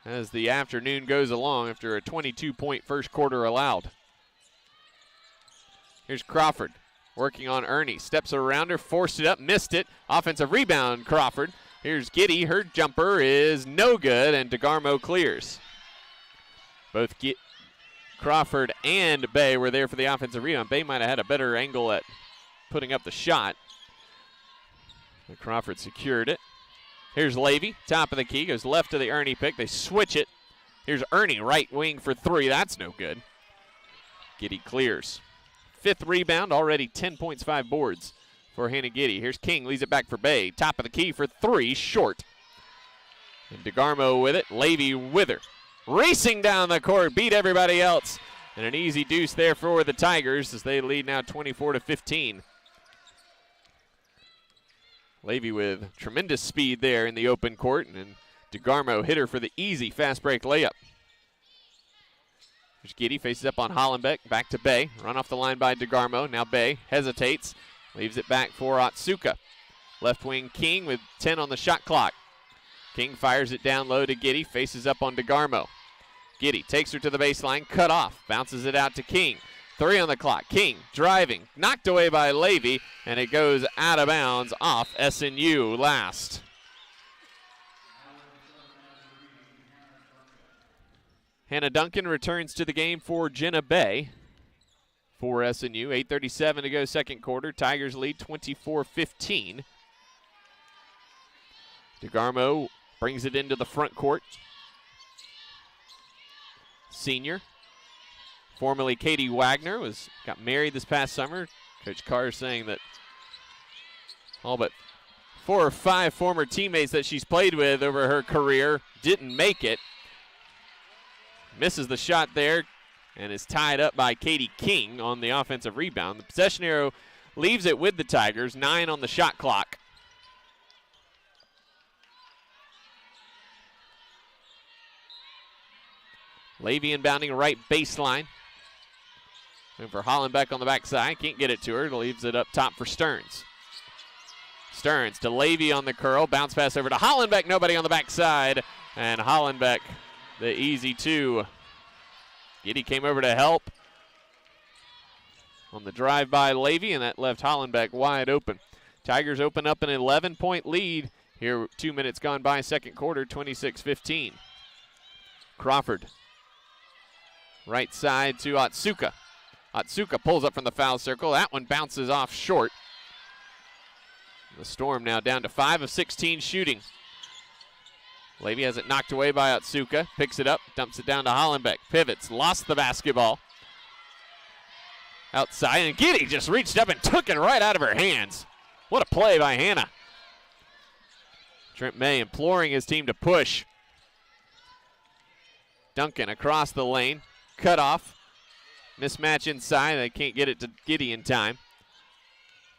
as the afternoon goes along after a 22-point first quarter allowed. Here's Crawford working on Ernie. Steps around her, forced it up, missed it. Offensive rebound, Crawford. Here's Giddy. Her jumper is no good, and DeGarmo clears. Both Crawford and Bay were there for the offensive rebound. Bay might have had a better angle at putting up the shot. But Crawford secured it. Here's Levy, top of the key, goes left to the Ernie pick. They switch it. Here's Ernie, right wing for 3. That's no good. Giddy clears. 5th rebound, already 10 points, 5 boards for Hannah Giddy. Here's King, leaves it back for Bay. Top of the key for 3, short. And DeGarmo with it, Levy with her. Racing down the court, beat everybody else. And an easy deuce there for the Tigers as they lead now 24-15. Levy with tremendous speed there in the open court, and DeGarmo hit her for the easy fast break layup. Here's Giddy, faces up on Hollenbeck, back to Bay. Run off the line by DeGarmo. Now Bay hesitates, leaves it back for Otsuka. Left wing King with 10 on the shot clock. King fires it down low to Giddy, faces up on DeGarmo. Giddy takes her to the baseline, cut off, bounces it out to King. 3 on the clock. King driving, knocked away by Levy, and it goes out of bounds off SNU last. Hannah Duncan returns to the game for Jenna Bay for SNU. 8:37 to go second quarter. Tigers lead 24-15. DeGarmo brings it into the front court. Senior, formerly Katie Wagner, got married this past summer. Coach Carr is saying that all but 4 or 5 former teammates that she's played with over her career didn't make it. Misses the shot there and is tied up by Katie King on the offensive rebound. The possession arrow leaves it with the Tigers, 9 on the shot clock. Levy inbounding right baseline. And for Hollenbeck on the backside, can't get it to her, leaves it up top for Stearns. Stearns to Levy on the curl, bounce pass over to Hollenbeck, nobody on the backside, and Hollenbeck the easy 2. Giddy came over to help on the drive by Levy, and that left Hollenbeck wide open. Tigers open up an 11-point lead here, 2 minutes gone by second quarter, 26-15. Crawford, right side to Otsuka. Otsuka pulls up from the foul circle. That one bounces off short. The Storm now down to 5 of 16 shooting. Levy has it knocked away by Otsuka. Picks it up, dumps it down to Hollenbeck. Pivots, lost the basketball. Outside, and Giddy just reached up and took it right out of her hands. What a play by Hannah. Trent May imploring his team to push. Duncan across the lane. Cut off. Mismatch inside. They can't get it to Giddy in time.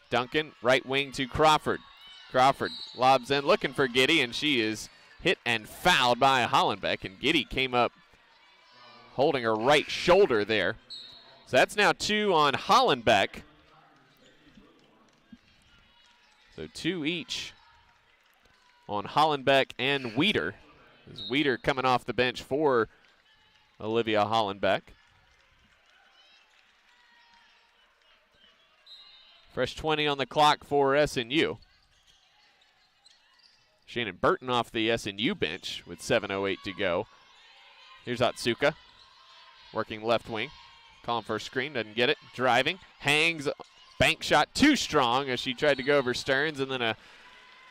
Duncan, right wing to Crawford. Crawford lobs in looking for Giddy, and she is hit and fouled by Hollenbeck, and Giddy came up holding her right shoulder there. So that's now 2 on Hollenbeck. So 2 each on Hollenbeck and Weeder. As Weeder coming off the bench for Olivia Hollenbeck. Fresh 20 on the clock for SNU. Shannon Burton off the SNU bench with 7:08 to go. Here's Otsuka, working left wing. Calling for a screen, doesn't get it. Driving, hangs, bank shot too strong as she tried to go over Stearns, and then a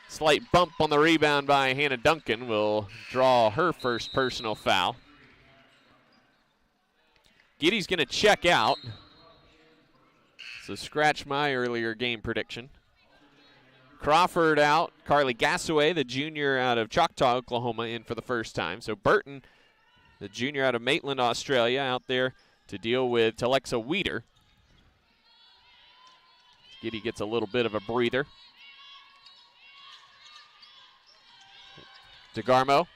slight bump on the rebound by Hannah Duncan will draw her first personal foul. Giddy's going to check out. So scratch my earlier game prediction. Crawford out. Carly Gassaway, the junior out of Choctaw, Oklahoma, in for the first time. So Burton, the junior out of Maitland, Australia, out there to deal with Telexa Weeder. Giddy gets a little bit of a breather. DeGarmo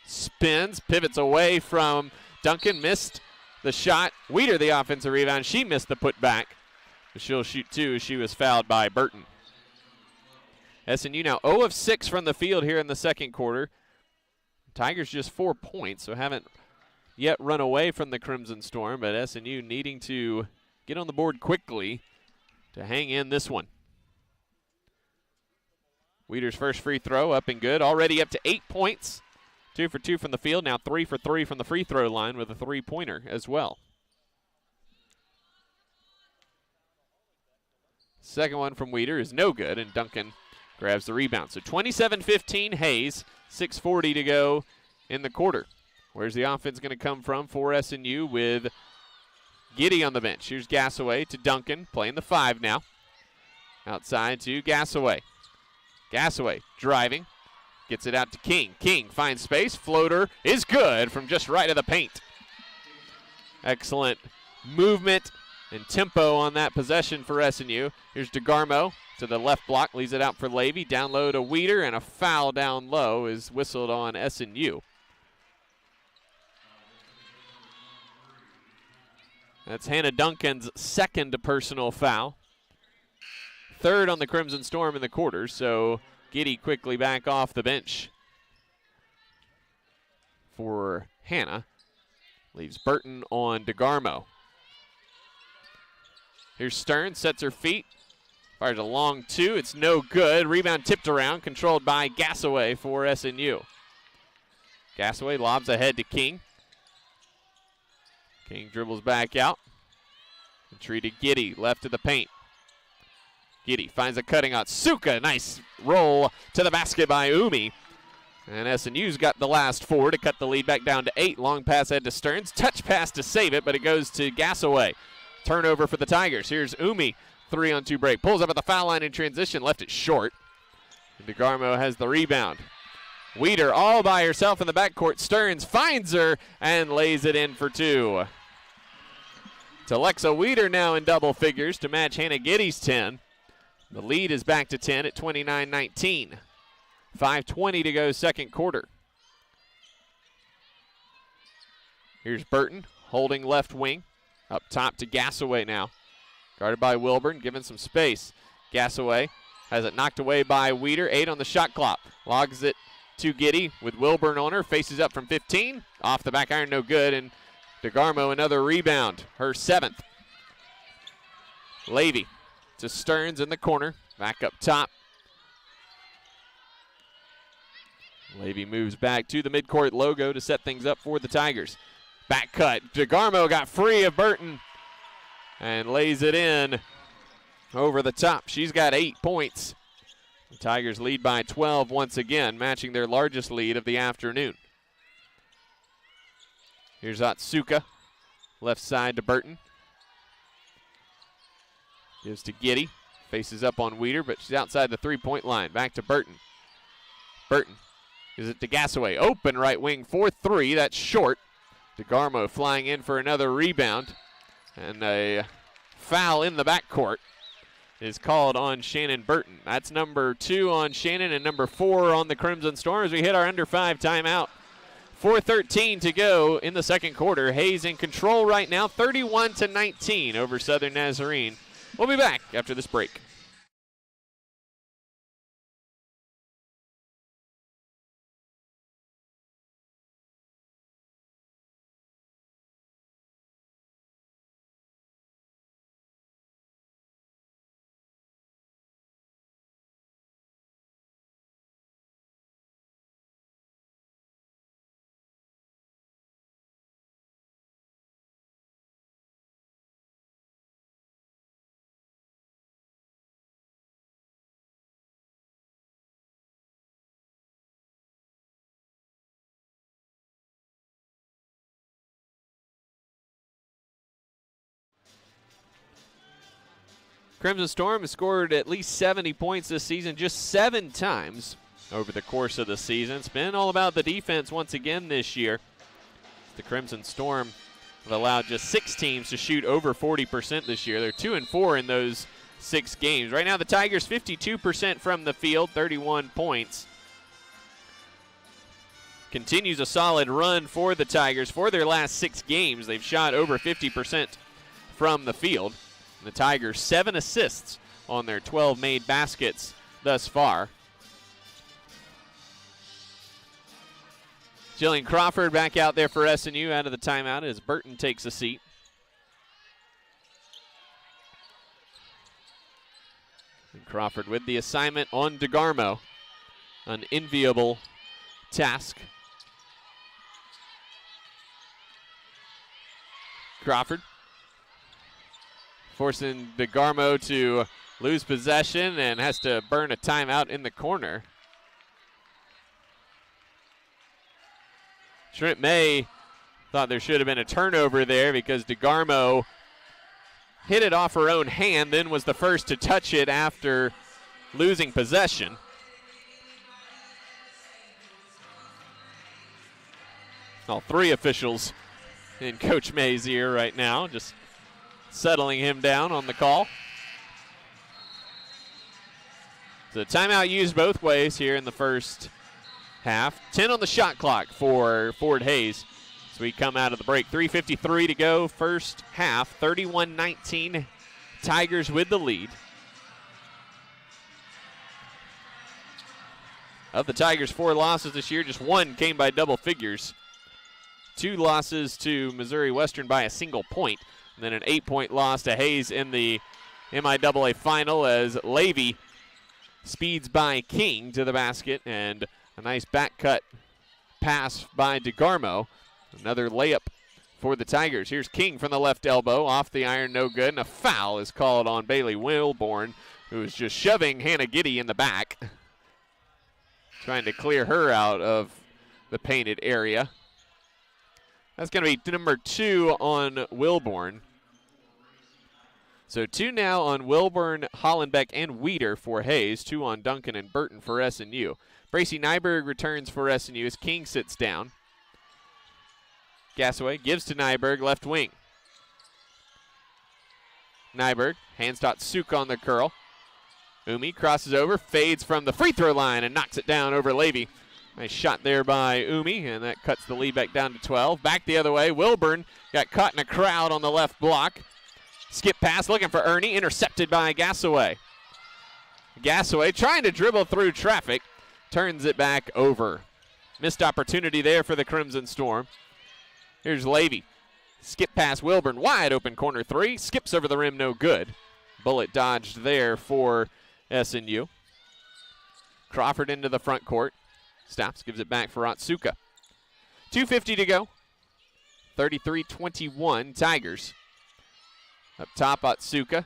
spins, pivots away from Duncan, missed the shot. Weeder, the offensive rebound. She missed the putback. She'll shoot 2 as she was fouled by Burton. SNU now 0 of 6 from the field here in the second quarter. Tigers just 4 points, so haven't yet run away from the Crimson Storm, but SNU needing to get on the board quickly to hang in this one. Weeder's first free throw up and good. Already up to 8 points. 2 for 2 from the field. Now 3 for 3 from the free throw line with a 3-pointer as well. Second one from Weeder is no good, and Duncan grabs the rebound. So 27-15 Hayes, 6:40 to go in the quarter. Where's the offense going to come from for SNU with Giddy on the bench? Here's Gassaway to Duncan, playing the 5 now. Outside to Gassaway. Gassaway driving, gets it out to King. King finds space, floater is good from just right of the paint. Excellent movement and tempo on that possession for SNU. Here's DeGarmo to the left block, leaves it out for Levy. Down low to Weeder, and a foul down low is whistled on SNU. That's Hannah Duncan's second personal foul. Third on the Crimson Storm in the quarter, so Giddy quickly back off the bench for Hannah. Leaves Burton on DeGarmo. Here's Stern, sets her feet. Fires a long two, it's no good. Rebound tipped around, controlled by Gassaway for SNU. Gassaway lobs ahead to King. King dribbles back out. Treated Giddy, left of the paint. Giddy finds a cutting out. Suka, nice roll to the basket by Umi. And SNU's got the last four to cut the lead back down to 8. Long pass ahead to Stearns. Touch pass to save it, but it goes to Gassaway. Turnover for the Tigers. Here's Umi, 3-on-2 break. Pulls up at the foul line in transition, left it short. And DeGarmo has the rebound. Weeder all by herself in the backcourt. Stearns finds her and lays it in for 2. It's Alexa Weeder now in double figures to match Hannah Giddy's 10. The lead is back to 10 at 29-19. 5:20 to go second quarter. Here's Burton holding left wing. Up top to Gassaway now. Guarded by Wilburn, given some space. Gassaway has it knocked away by Weeder. 8 on the shot clock. Logs it to Giddy with Wilburn on her. Faces up from 15. Off the back iron, no good. And DeGarmo another rebound. Her 7th. Levy to Stearns in the corner. Back up top. Levy moves back to the midcourt logo to set things up for the Tigers. Back cut. DeGarmo got free of Burton and lays it in over the top. She's got 8 points. The Tigers lead by 12 once again, matching their largest lead of the afternoon. Here's Otsuka. Left side to Burton. Gives to Giddy. Faces up on Weeder, but she's outside the three-point line. Back to Burton. Burton gives it to Gassaway. Open right wing for 3. That's short. DeGarmo flying in for another rebound. And a foul in the backcourt is called on Shannon Burton. That's number 2 on Shannon and number 4 on the Crimson Storm as we hit our under 5 timeout. 4:13 to go in the second quarter. Hayes in control right now, 31-19 over Southern Nazarene. We'll be back after this break. Crimson Storm has scored at least 70 points this season, just 7 times over the course of the season. It's been all about the defense once again this year. The Crimson Storm have allowed just 6 teams to shoot over 40% this year. They're 2-4 in those 6 games. Right now the Tigers 52% from the field, 31 points. Continues a solid run for the Tigers. For their last 6 games, they've shot over 50% from the field. The Tigers 7 assists on their 12 made baskets thus far. Jillian Crawford back out there for SNU out of the timeout as Burton takes a seat. And Crawford with the assignment on DeGarmo. An enviable task. Crawford forcing DeGarmo to lose possession and has to burn a timeout in the corner. Trent May thought there should have been a turnover there because DeGarmo hit it off her own hand, then was the first to touch it after losing possession. All 3 officials in Coach May's ear right now, just settling him down on the call. So timeout used both ways here in the first half. 10 on the shot clock for Fort Hays as we come out of the break. 3:53 to go, first half. 31-19, Tigers with the lead. Of the Tigers' 4 losses this year, just 1 came by double figures. 2 losses to Missouri Western by a single point, and then an 8-point loss to Hays in the MIAA final as Levy speeds by King to the basket, and a nice back cut pass by DeGarmo. Another layup for the Tigers. Here's King from the left elbow, off the iron, no good, and a foul is called on Bailey Wilborn, who is just shoving Hannah Giddy in the back, trying to clear her out of the painted area. That's going to be number 2 on Wilborn. So 2 now on Wilburn, Hollenbeck, and Weeder for Hays. 2 on Duncan and Burton for SNU. Bracy Nyberg returns for SNU as King sits down. Gassaway gives to Nyberg, left wing. Nyberg hands to Otsuka on the curl. Umi crosses over, fades from the free throw line, and knocks it down over Levy. Nice shot there by Umi, and that cuts the lead back down to 12. Back the other way, Wilburn got caught in a crowd on the left block. Skip pass, looking for Ernie, intercepted by Gassaway. Gassaway trying to dribble through traffic, turns it back over. Missed opportunity there for the Crimson Storm. Here's Levy. Skip pass, Wilburn, wide open corner 3. Skips over the rim, no good. Bullet dodged there for SNU. Crawford into the front court. Stops, gives it back for Otsuka. 2:50 to go. 33-21 Tigers. Up top, Otsuka.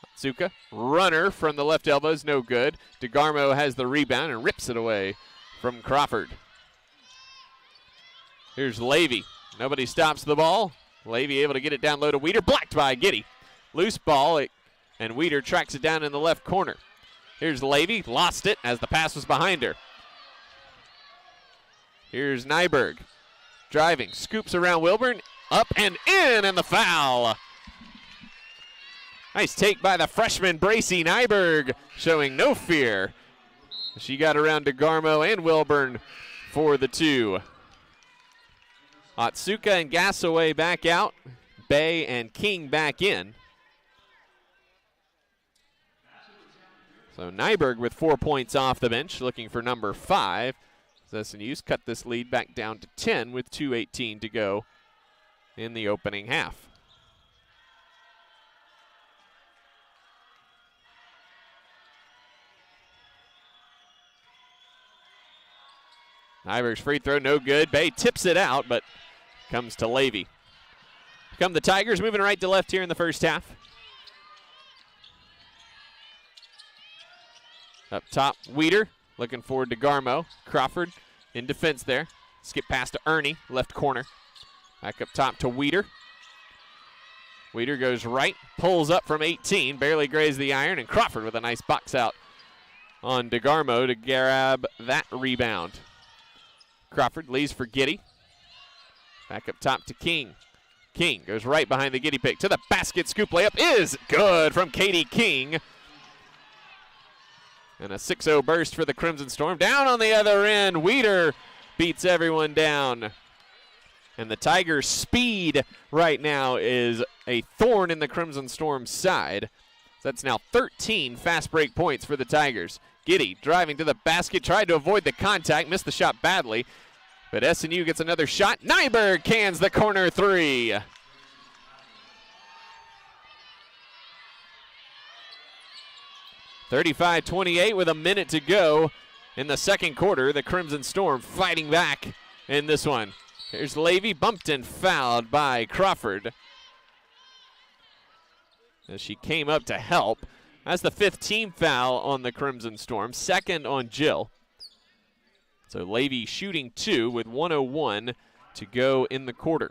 Otsuka, runner from the left elbow is no good. DeGarmo has the rebound and rips it away from Crawford. Here's Levy. Nobody stops the ball. Levy able to get it down low to Weeder. Blocked by Giddy. Loose ball, and Weeder tracks it down in the left corner. Here's Levy. Lost it as the pass was behind her. Here's Nyberg. Driving. Scoops around Wilburn. Up and in, and the foul. Nice take by the freshman Bracy Nyberg, showing no fear. She got around DeGarmo and Wilburn for the 2. Otsuka and Gassaway back out. Bay and King back in. So Nyberg with 4 points off the bench, looking for number 5. SNU's cut this lead back down to 10 with 2:18 to go in the opening half. Nyberg's free throw, no good. Bay tips it out, but comes to Levy. Come the Tigers, moving right to left here in the first half. Up top, Weeder, looking forward to DeGarmo. Crawford in defense there. Skip pass to Ernie, left corner. Back up top to Weeder. Weeder goes right, pulls up from 18, barely grazed the iron, and Crawford with a nice box out on DeGarmo to grab that rebound. Crawford leaves for Giddy. Back up top to King. King goes right behind the Giddy pick to the basket. Scoop layup is good from Katie King. And a 6-0 burst for the Crimson Storm. Down on the other end, Weeder beats everyone down. And the Tigers' speed right now is a thorn in the Crimson Storm's side. That's now 13 fast break points for the Tigers. Giddy driving to the basket, tried to avoid the contact, missed the shot badly. But SNU gets another shot. Nyberg cans the corner 3. (35-28) with a minute to go in the second quarter. The Crimson Storm fighting back in this one. Here's Levy, bumped and fouled by Crawford as she came up to help. That's the 5th team foul on the Crimson Storm, 2nd on Jill. So Levy shooting 2 with 1:01 to go in the quarter.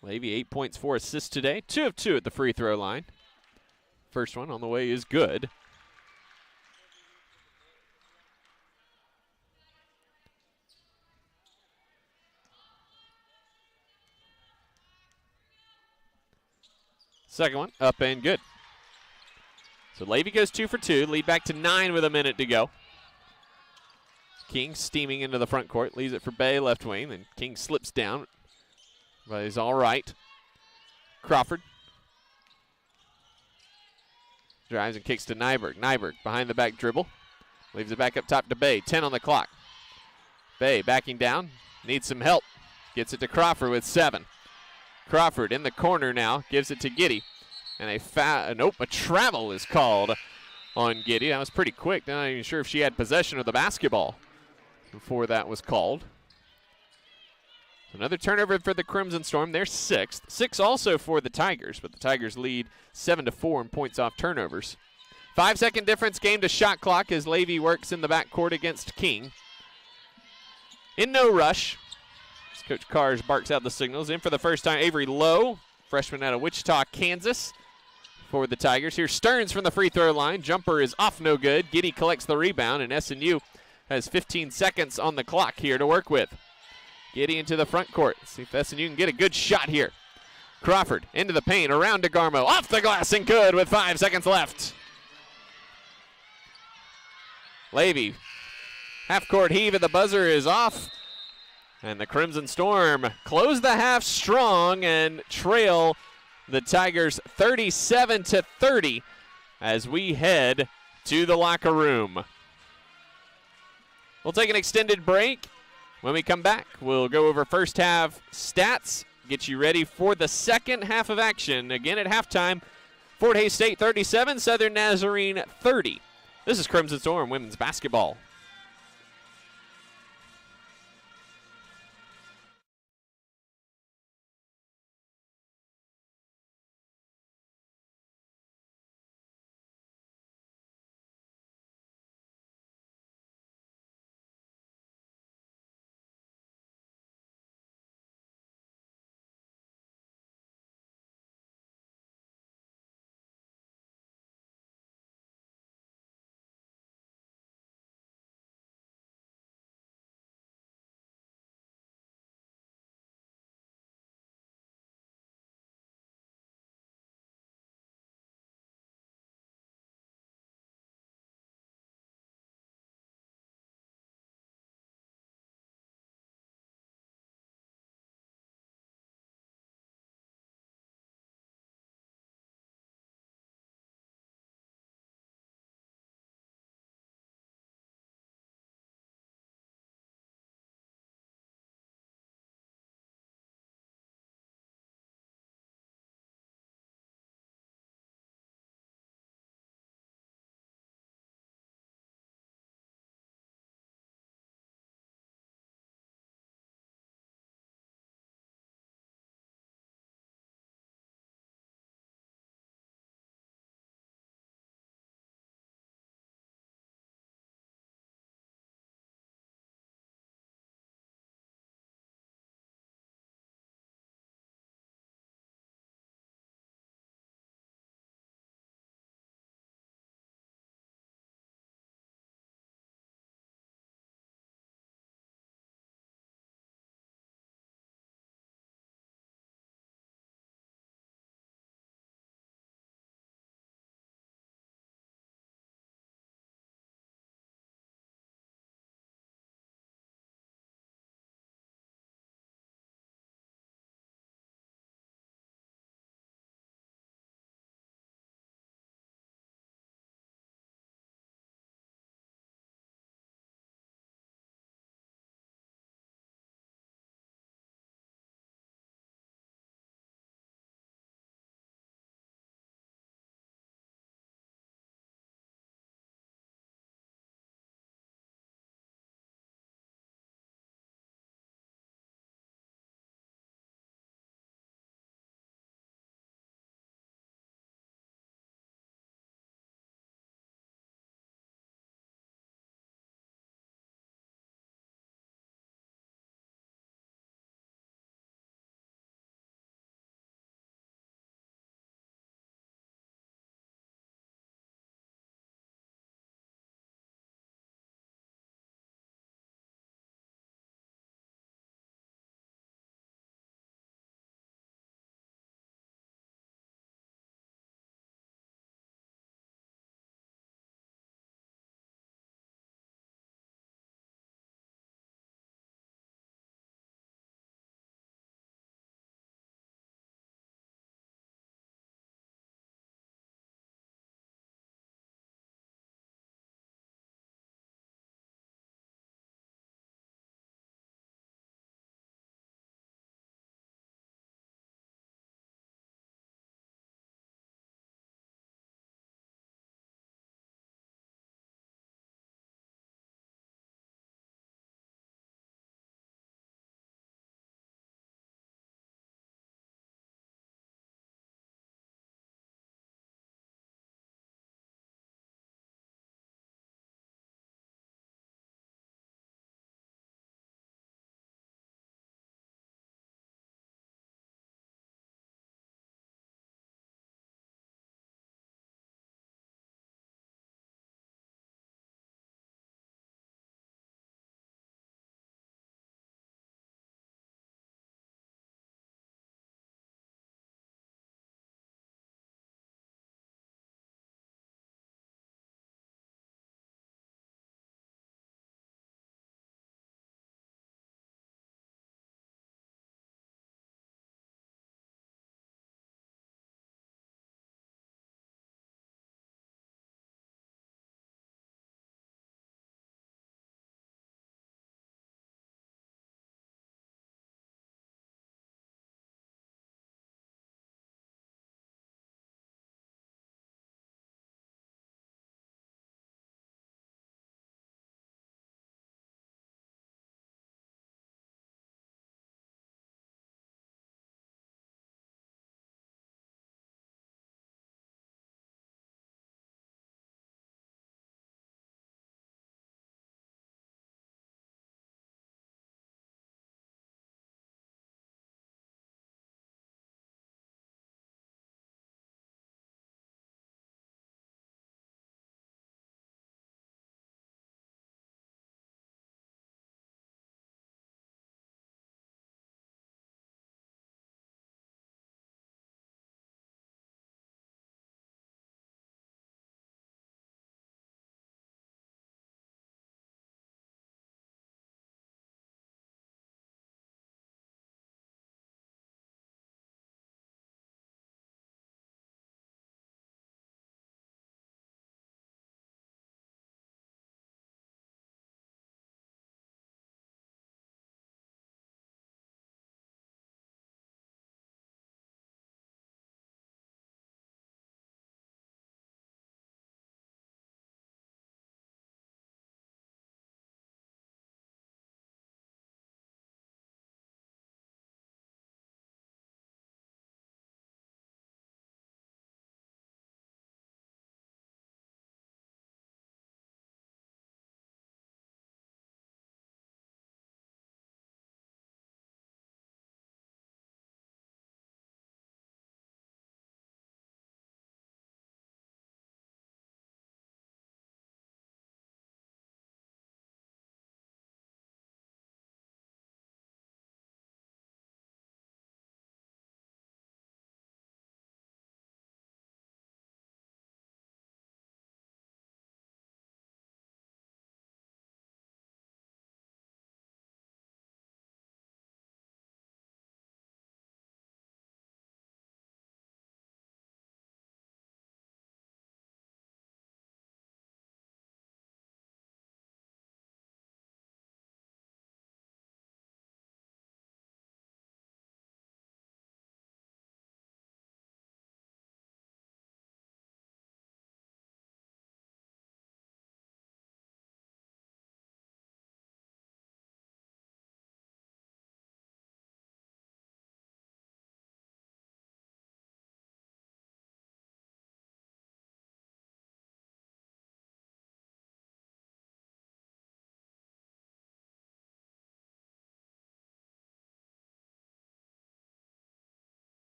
Levy 8 points, 4 assists today, 2 of 2 at the free throw line. First one on the way is good. Second one, up and good. So Levy goes 2 for 2, lead back to 9 with a minute to go. King steaming into the front court, leaves it for Bay, left wing, then King slips down, but he's all right. Crawford drives and kicks to Nyberg. Nyberg behind the back dribble, leaves it back up top to Bay, 10 on the clock. Bay backing down, needs some help, gets it to Crawford with 7. Crawford in the corner now, gives it to Giddy, and a travel is called on Giddy. That was pretty quick. Not even sure if she had possession of the basketball before that was called. Another turnover for the Crimson Storm. They're 6th. 6 also for the Tigers, but the Tigers lead 7-4 in points off turnovers. 5-second difference game to shot clock as Levy works in the backcourt against King. In no rush, as Coach Cars barks out the signals. In for the first time, Avery Lowe, freshman out of Wichita, Kansas, for the Tigers. Here's Stearns from the free throw line. Jumper is off, no good. Giddy collects the rebound, and SNU has 15 seconds on the clock here to work with. Giddy into the front court. See if SNU can get a good shot here. Crawford into the paint, around DeGarmo, off the glass and good with 5 seconds left. Levy, half-court heave at the buzzer is off. And the Crimson Storm close the half strong and trail the Tigers 37-30 as we head to the locker room. We'll take an extended break. When we come back, we'll go over first half stats, get you ready for the second half of action. Again at halftime, Fort Hays State 37, Southern Nazarene 30. This is Crimson Storm women's basketball.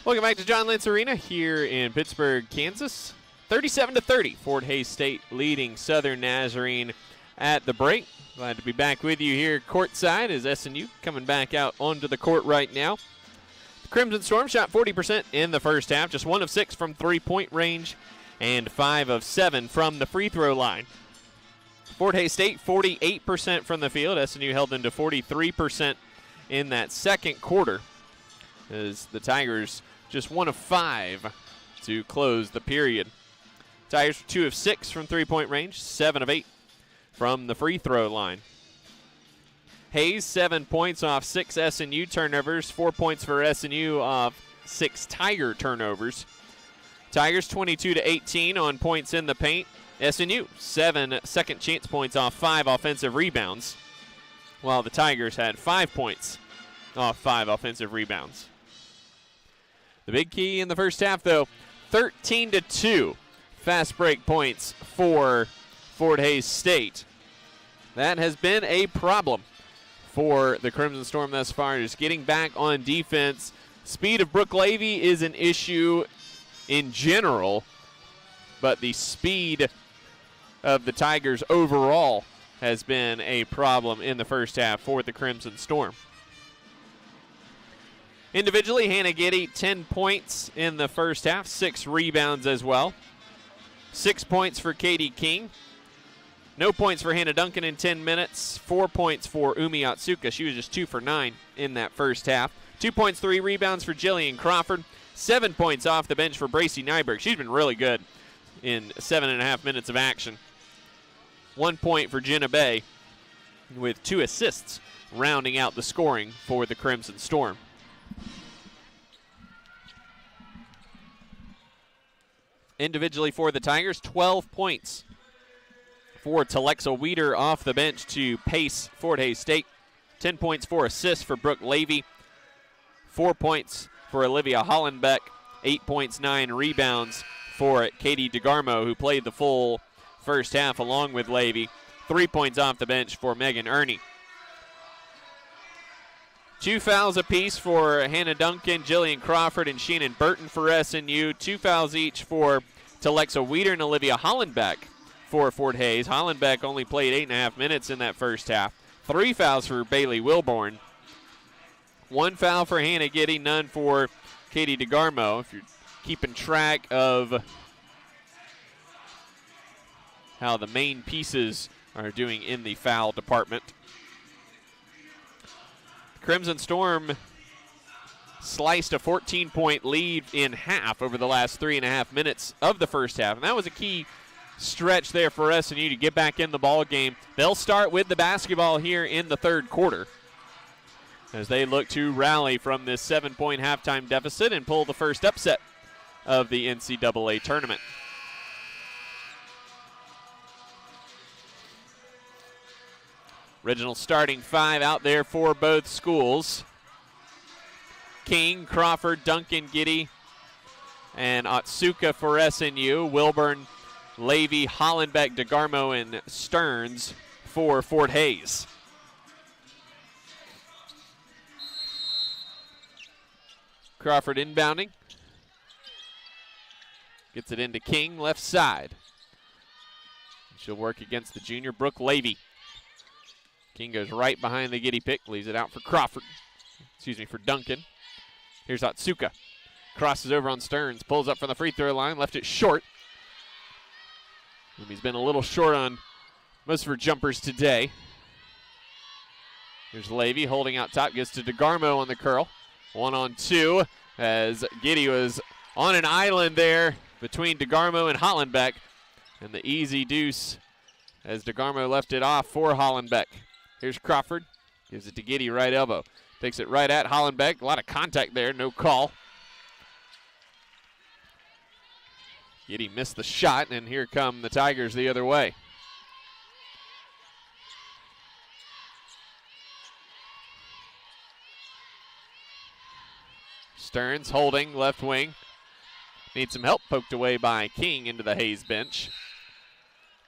Welcome back to John Lentz Arena here in Pittsburgh, Kansas. 37-30, Fort Hays State leading Southern Nazarene at the break. Glad to be back with you here courtside as SNU coming back out onto the court right now. The Crimson Storm shot 40% in the first half, just 1 of 6 from three-point range and 5 of 7 from the free throw line. Fort Hays State 48% from the field. SNU held them to 43% in that second quarter as the Tigers just 1 of 5 to close the period. Tigers were 2 of 6 from three-point range, 7 of 8 from the free throw line. Hayes, 7 points off 6 SNU turnovers, 4 points for SNU off 6 Tiger turnovers. Tigers 22-18 on points in the paint. SNU, 7 second chance points off 5 offensive rebounds, while the Tigers had 5 points off 5 offensive rebounds. The big key in the first half, though, 13-2 fast break points for Fort Hays State. That has been a problem for the Crimson Storm thus far, just getting back on defense. Speed of Brooke Levy is an issue in general, but the speed of the Tigers overall has been a problem in the first half for the Crimson Storm. Individually, Hannah Giddy, 10 points in the first half, 6 rebounds as well. 6 points for Katie King. No points for Hannah Duncan in 10 minutes. 4 points for Umi Atsuka. She was just 2 for 9 in that first half. 2 points, 3 rebounds for Jillian Crawford. 7 points off the bench for Bracy Nyberg. She's been really good in 7.5 minutes of action. 1 point for Jenna Bay, with 2 assists rounding out the scoring for the Crimson Storm. Individually for the Tigers, 12 points for Telexa Weeder off the bench to pace Fort Hays State. 10 points, 4 assists for Brooke Levy. 4 points for Olivia Hollenbeck. 8 points, 9 rebounds for Katie DeGarmo, who played the full first half along with Levy. 3 points off the bench for Megan Ernie. 2 fouls apiece for Hannah Duncan, Jillian Crawford, and Shannon Burton for SNU. 2 fouls each for Telexa Weeder and Olivia Hollenbeck for Fort Hays. Hollenbeck only played 8.5 minutes in that first half. 3 fouls for Bailey Wilborn. 1 foul for Hannah Giddy, none for Katie DeGarmo. If you're keeping track of how the main pieces are doing in the foul department. Crimson Storm sliced a 14-point lead in half over the last 3.5 minutes of the first half, and that was a key stretch there for SNU to get back in the ball game. They'll start with the basketball here in the third quarter as they look to rally from this 7-point halftime deficit and pull the first upset of the NCAA tournament. Original starting 5 out there for both schools. King, Crawford, Duncan, Giddy, and Atsuka for SNU. Wilburn, Levy, Hollenbeck, DeGarmo, and Stearns for Fort Hays. Crawford inbounding. Gets it into King, left side. She'll work against the junior, Brooke Levy. King goes right behind the Giddy pick, leaves it out for Crawford. For Duncan. Here's Atsuka. Crosses over on Stearns, pulls up from the free throw line, left it short. He's been a little short on most of her jumpers today. Here's Levy holding out top, gets to DeGarmo on the curl. 1-on-2 as Giddy was on an island there between DeGarmo and Hollenbeck. And the easy deuce as DeGarmo left it off for Hollenbeck. Here's Crawford, gives it to Giddy, right elbow. Takes it right at Hollenbeck. A lot of contact there, no call. Giddy missed the shot, and here come the Tigers the other way. Stearns holding, left wing. Needs some help, poked away by King into the Hayes bench.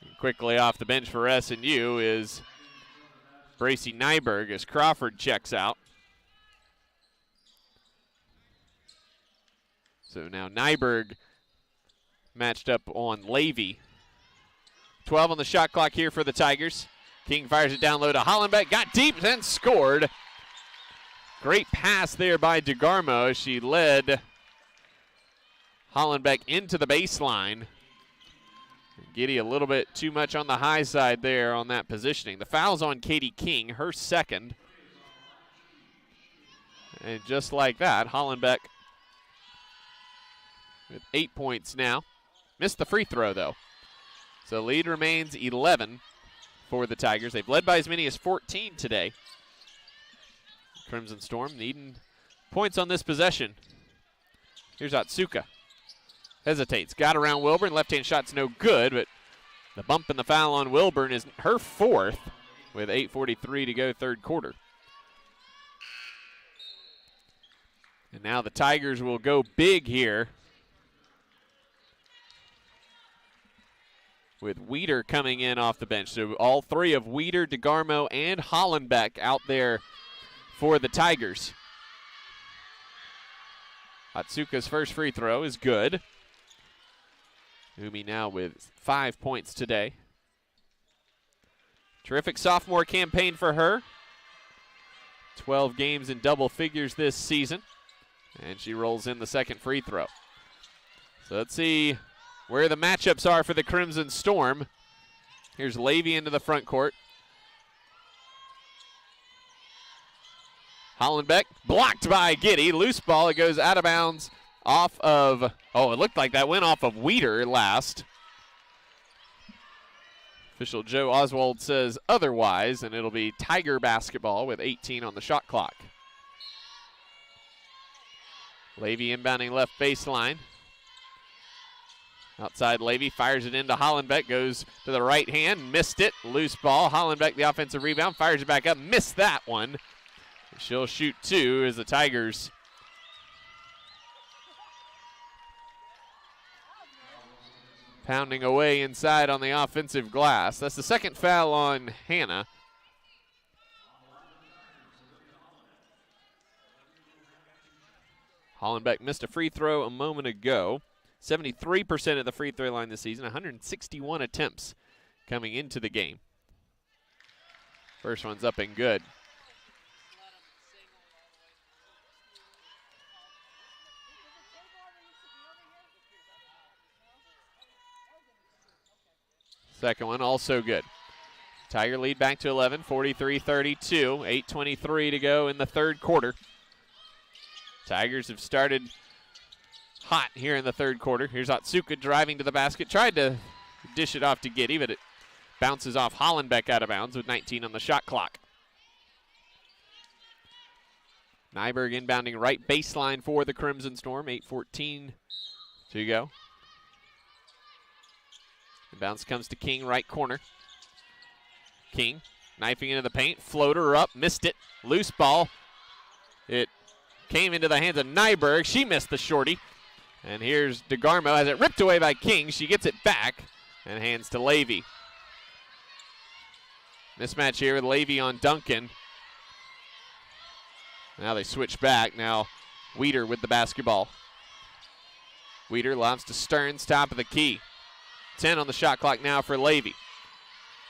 And quickly off the bench for SNU is Bracy Nyberg as Crawford checks out. So now Nyberg matched up on Levy. 12 on the shot clock here for the Tigers. King fires it down low to Hollenbeck. Got deep and scored. Great pass there by DeGarmo. She led Hollenbeck into the baseline. Giddy a little bit too much on the high side there on that positioning. The foul's on Katie King, her second. And just like that, Hollenbeck with 8 points now. Missed the free throw, though. So lead remains 11 for the Tigers. They've led by as many as 14 today. Crimson Storm needing points on this possession. Here's Otsuka. Hesitates. Got around Wilburn. Left-hand shot's no good, but the bump and the foul on Wilburn is her fourth with 8:43 to go third quarter. And now the Tigers will go big here with Weeder coming in off the bench. So all three of Weeder, DeGarmo, and Hollenbeck out there for the Tigers. Otsuka's first free throw is good. Umi now with 5 points today. Terrific sophomore campaign for her. 12 games in double figures this season. And she rolls in the second free throw. So let's see where the matchups are for the Crimson Storm. Here's Levy into the front court. Hollenbeck blocked by Giddy. Loose ball. It goes out of bounds off of, it looked like that went off of Weeder last. Official Joe Oswald says otherwise, and it'll be Tiger basketball with 18 on the shot clock. Levy inbounding left baseline. Outside Levy fires it into Hollenbeck, goes to the right hand, missed it, loose ball. Hollenbeck the offensive rebound, fires it back up, missed that one. She'll shoot two as the Tigers pounding away inside on the offensive glass. That's the second foul on Hannah. Hollenbeck missed a free throw a moment ago. 73% at the free throw line this season, 161 attempts coming into the game. First one's up and good. Second one also good. Tiger lead back to 11, 43-32, 8:23 to go in the third quarter. Tigers have started hot here in the third quarter. Here's Otsuka driving to the basket. Tried to dish it off to Giddy, but it bounces off Hollenbeck out of bounds with 19 on the shot clock. Nyberg inbounding right baseline for the Crimson Storm. 8:14 to go. The bounce comes to King, right corner. King knifing into the paint. Floater up, missed it. Loose ball. It came into the hands of Nyberg. She missed the shorty. And here's DeGarmo, has it ripped away by King. She gets it back and hands to Levy. Mismatch here with Levy on Duncan. Now they switch back. Now Weeder with the basketball. Weeder lobs to Stearns, top of the key. 10 on the shot clock now for Levy.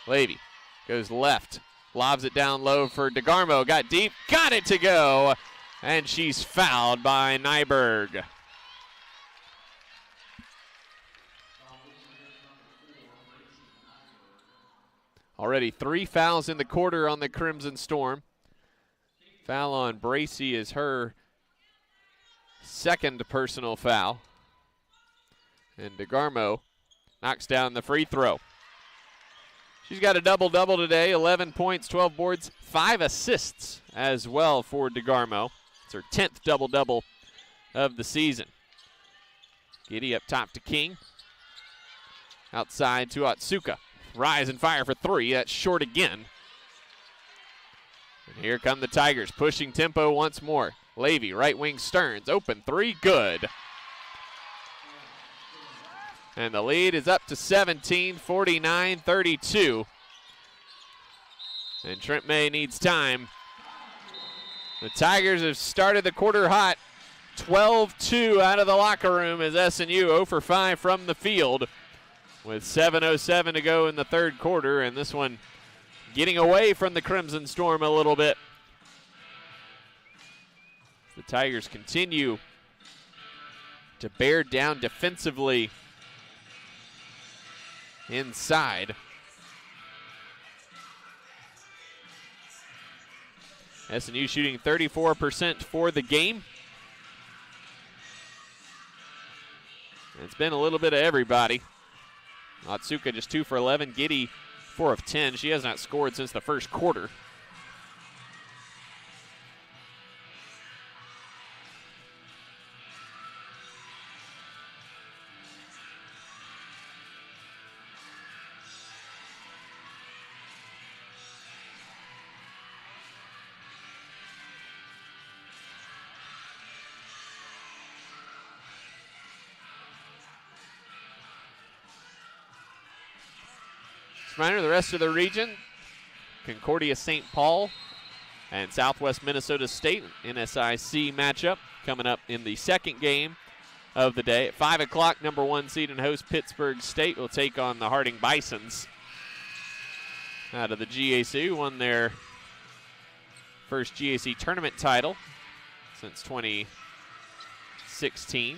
Levy goes left, lobs it down low for DeGarmo. Got deep, got it to go, and she's fouled by Nyberg. Already 3 fouls in the quarter on the Crimson Storm. Foul on Bracy is her second personal foul. And DeGarmo knocks down the free throw. She's got a double-double today, 11 points, 12 boards, 5 assists as well for DeGarmo. It's her 10th double-double of the season. Giddy up top to King. Outside to Otsuka. Rise and fire for 3. That's short again. And here come the Tigers, pushing tempo once more. Levy, right wing Stearns, open 3, good. And the lead is up to 17, 49-32. And Trent May needs time. The Tigers have started the quarter hot. 12-2 out of the locker room as SNU 0 for 5 from the field with 7:07 to go in the third quarter, and this one getting away from the Crimson Storm a little bit. The Tigers continue to bear down defensively inside. SNU shooting 34% for the game. It's been a little bit of everybody. Atsuka just 2 for 11. Giddy 4 of 10. She has not scored since the first quarter. Reminder, the rest of the region, Concordia St. Paul and Southwest Minnesota State, NSIC matchup coming up in the second game of the day. At 5 o'clock, number 1 seed and host Pittsburgh State will take on the Harding Bisons out of the GAC, who won their first GAC tournament title since 2016.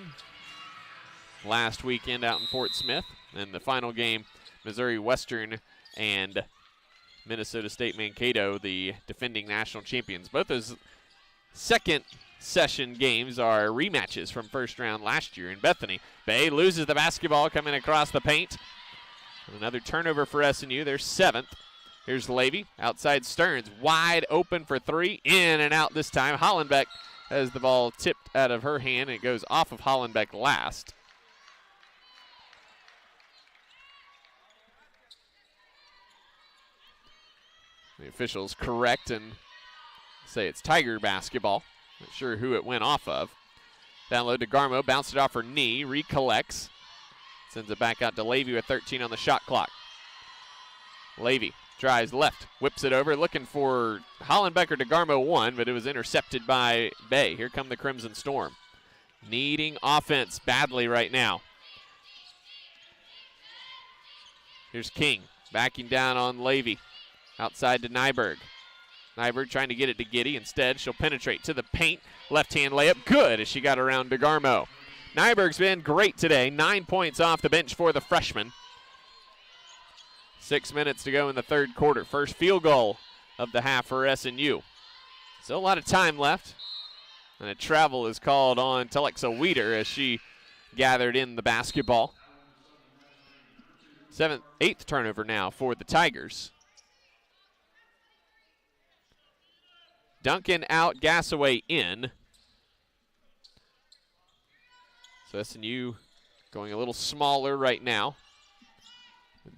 Last weekend out in Fort Smith. And the final game, Missouri Western and Minnesota State Mankato, the defending national champions. Both those second session games are rematches from first round last year in Bethany. Bay loses the basketball coming across the paint. Another turnover for SNU, their 7th. Here's Levy, outside Stearns, wide open for 3, in and out this time. Hollenbeck has the ball tipped out of her hand, and it goes off of Hollenbeck last. The officials correct and say it's Tiger basketball. Not sure who it went off of. Down low to Garmo, bounced it off her knee, recollects. Sends it back out to Levy with 13 on the shot clock. Levy drives left, whips it over, looking for Hollenbeck or DeGarmo 1, but it was intercepted by Bay. Here come the Crimson Storm. Needing offense badly right now. Here's King, backing down on Levy. Outside to Nyberg. Nyberg trying to get it to Giddy. Instead, she'll penetrate to the paint. Left-hand layup, good as she got around DeGarmo. Nyberg's been great today. 9 points off the bench for the freshman. 6 minutes to go in the third quarter. First field goal of the half for SNU. Still a lot of time left. And a travel is called on Telexa Weeder as she gathered in the basketball. 8th turnover now for the Tigers. Duncan out, Gassaway in. So SNU going a little smaller right now.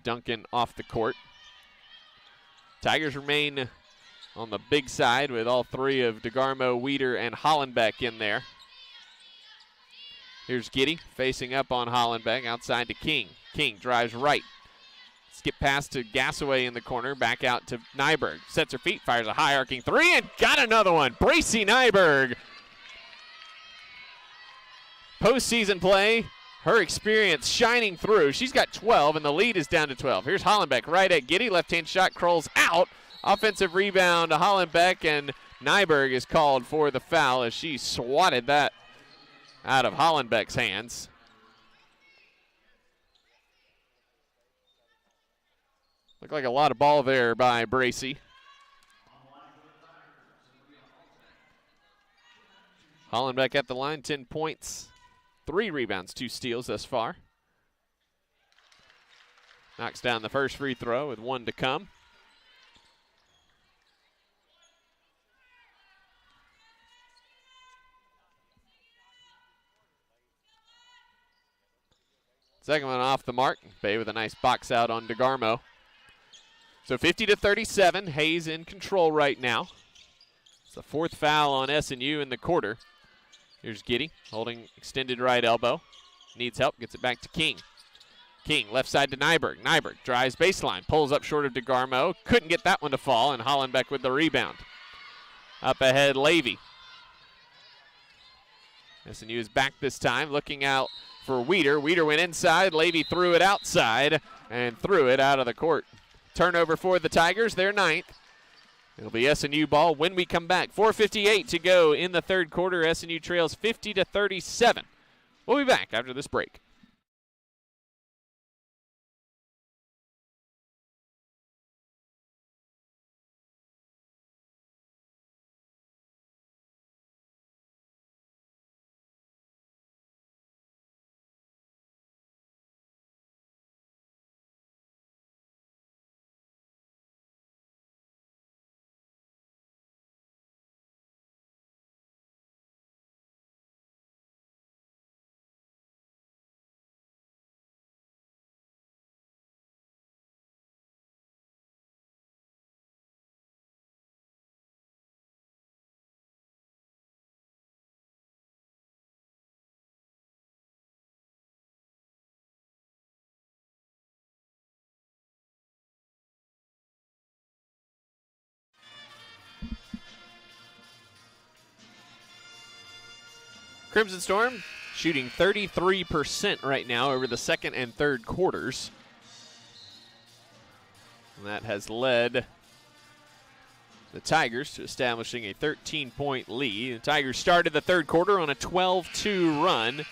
Duncan off the court. Tigers remain on the big side with all 3 of DeGarmo, Weeder, and Hollenbeck in there. Here's Giddy facing up on Hollenbeck, outside to King. King drives right. Skip pass to Gassaway in the corner, back out to Nyberg. Sets her feet, fires a high arcing 3, and got another one. Bracy Nyberg. Postseason play, her experience shining through. She's got 12, and the lead is down to 12. Here's Hollenbeck right at Giddy. Left-hand shot curls out. Offensive rebound to Hollenbeck, and Nyberg is called for the foul as she swatted that out of Hollenbeck's hands. Looked like a lot of ball there by Bracy. Hollenbeck at the line, 10 points, 3 rebounds, 2 steals thus far. Knocks down the first free throw with 1 to come. Second one off the mark. Bay with a nice box out on DeGarmo. So 50-37, Hayes in control right now. It's the 4th foul on SNU in the quarter. Here's Giddy holding extended right elbow. Needs help, gets it back to King. King left side to Nyberg. Nyberg drives baseline, pulls up short of DeGarmo. Couldn't get that one to fall, and Hollenbeck with the rebound. Up ahead, Levy. SNU is back this time, looking out for Weeder. Weeder went inside. Levy threw it outside and threw it out of the court. Turnover for the Tigers, their 9th. It'll be SNU ball when we come back. 4:58 to go in the third quarter. SNU trails 50-37. We'll be back after this break. Crimson Storm shooting 33% right now over the second and third quarters. And that has led the Tigers to establishing a 13-point lead. The Tigers started the third quarter on a 12-2 run,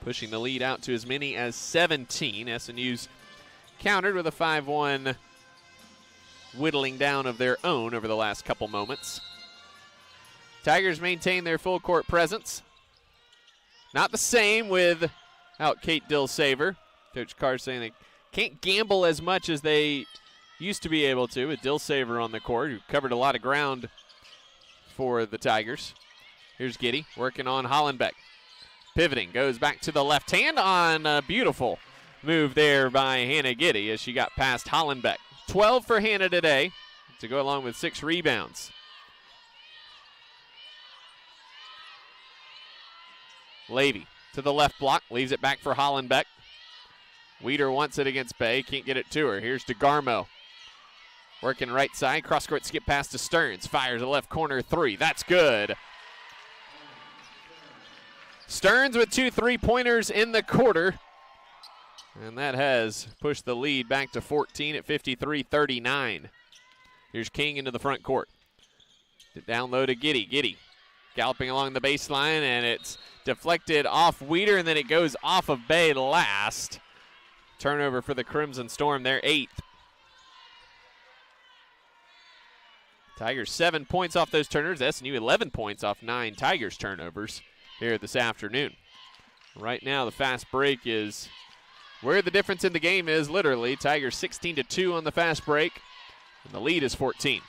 pushing the lead out to as many as 17. SNU's countered with a 5-1 whittling down of their own over the last couple moments. Tigers maintain their full court presence. Not the same without Kate Dilsaver. Coach Carr saying they can't gamble as much as they used to be able to with Dilsaver on the court, who covered a lot of ground for the Tigers. Here's Giddy working on Hollenbeck. Pivoting, goes back to the left hand on a beautiful move there by Hannah Giddy as she got past Hollenbeck. 12 for Hannah today to go along with 6 rebounds. Levy to the left block, leaves it back for Hollenbeck. Weeder wants it against Bay, can't get it to her. Here's DeGarmo. Working right side, cross-court skip pass to Stearns. Fires a left corner 3, that's good. Stearns with 2 3-pointers in the quarter. And that has pushed the lead back to 14 at 53-39. Here's King into the front court. Down low to Giddy. Giddy galloping along the baseline, and it's deflected off Weeder, and then it goes off of Bay last. Turnover for the Crimson Storm, their 8th. Tigers 7 points off those turnovers. SNU 11 points off 9 Tigers turnovers here this afternoon. Right now the fast break is where the difference in the game is, literally. Tigers 16-2 on the fast break, and the lead is 14.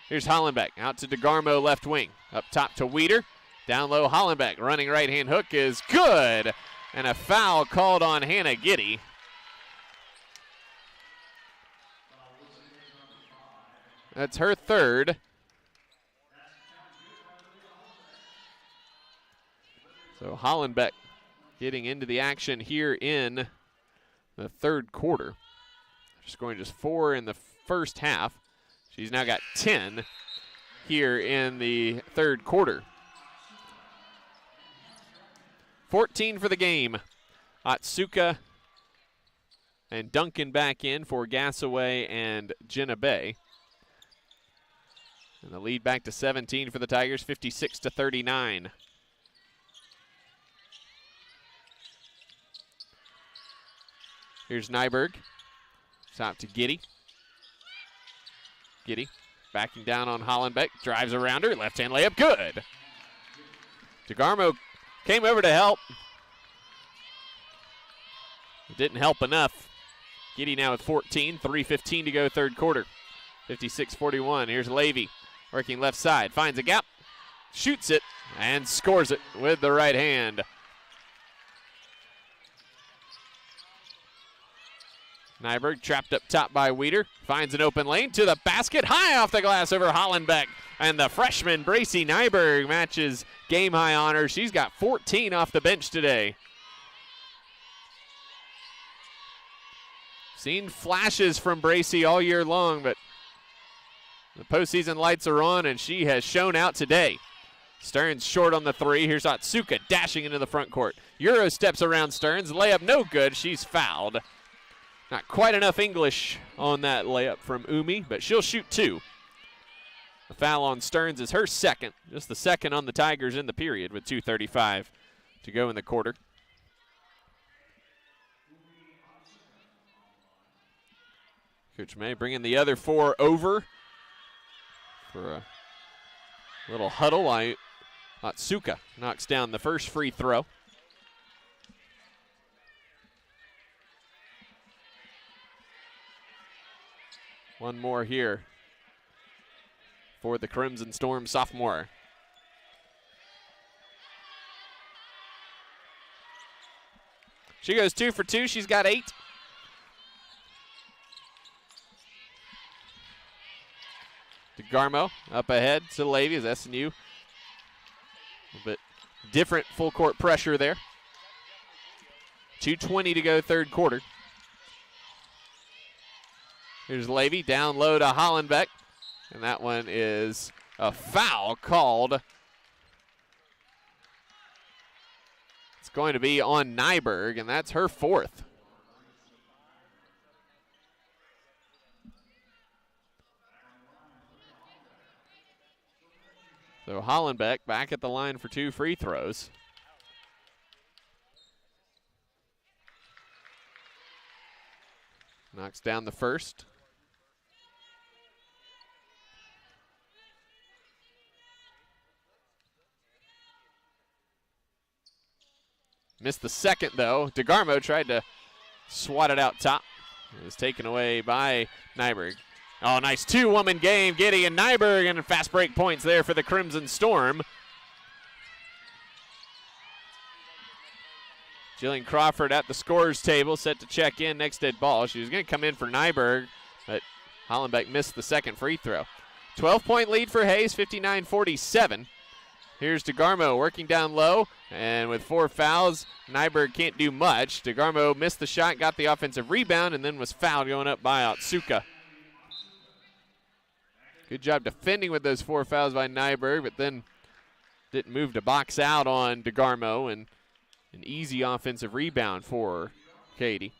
Here's Hollenbeck out to DeGarmo left wing. Up top to Weeder. Down low Hollenbeck. Running right-hand hook is good. And a foul called on Hannah Giddy. That's her 3rd. So Hollenbeck getting into the action here in the third quarter. Scoring just 4 in the first half. She's now got 10 here in the third quarter. 14 for the game. Otsuka and Duncan back in for Gassaway and Jenna Bay. And the lead back to 17 for the Tigers, 56-39. Here's Nyberg. Top to Giddy. Giddy backing down on Hollenbeck. Drives around her. Left-hand layup. Good. DeGarmo came over to help. It didn't help enough. Giddy now with 14. 3:15 to go third quarter. 56-41. Here's Levy. Working left side. Finds a gap. Shoots it. And scores it with the right hand. Nyberg trapped up top by Weeder. Finds an open lane to the basket. High off the glass over Hollenbeck. And the freshman, Bracy Nyberg, matches game-high honors. She's got 14 off the bench today. Seen flashes from Bracy all year long, but The postseason lights are on, and she has shown out today. Stearns short on the three. Here's Atsuka dashing into the front court. Euro steps around Stearns. Layup no good. She's fouled. Not quite enough English on that layup from Umi, but she'll shoot two. The foul on Stearns is her second. Just the second on the Tigers in the period with 2:35 to go in the quarter. Coach May bringing the other four over for a little huddle. Atsuka knocks down the first free throw. One more here for the Crimson Storm sophomore. She goes 2 for 2. She's got 8. DeGarmo up ahead to Levy as SNU. A little bit different full court pressure there. 2:20 to go third quarter. Here's Levy down low to Hollenbeck. And that one is a foul called. It's going to be on Nyberg, and that's her fourth. So Hollenbeck back at the line for 2 free throws. Knocks down the first. Missed the second, though. DeGarmo tried to swat it out top. It was taken away by Nyberg. Oh, nice two-woman game. Giddy and Nyberg, and fast break points there for the Crimson Storm. Jillian Crawford at the scorer's table, set to check in next to ball. She was going to come in for Nyberg, but Hollenbeck missed the second free throw. 12-point lead for Hayes, 59-47. Here's DeGarmo working down low, and with 4 fouls, Nyberg can't do much. DeGarmo missed the shot, got the offensive rebound, and then was fouled going up by Atsuka. Good job defending with those 4 fouls by Nyberg, but then didn't move to box out on DeGarmo, and an easy offensive rebound for Katie.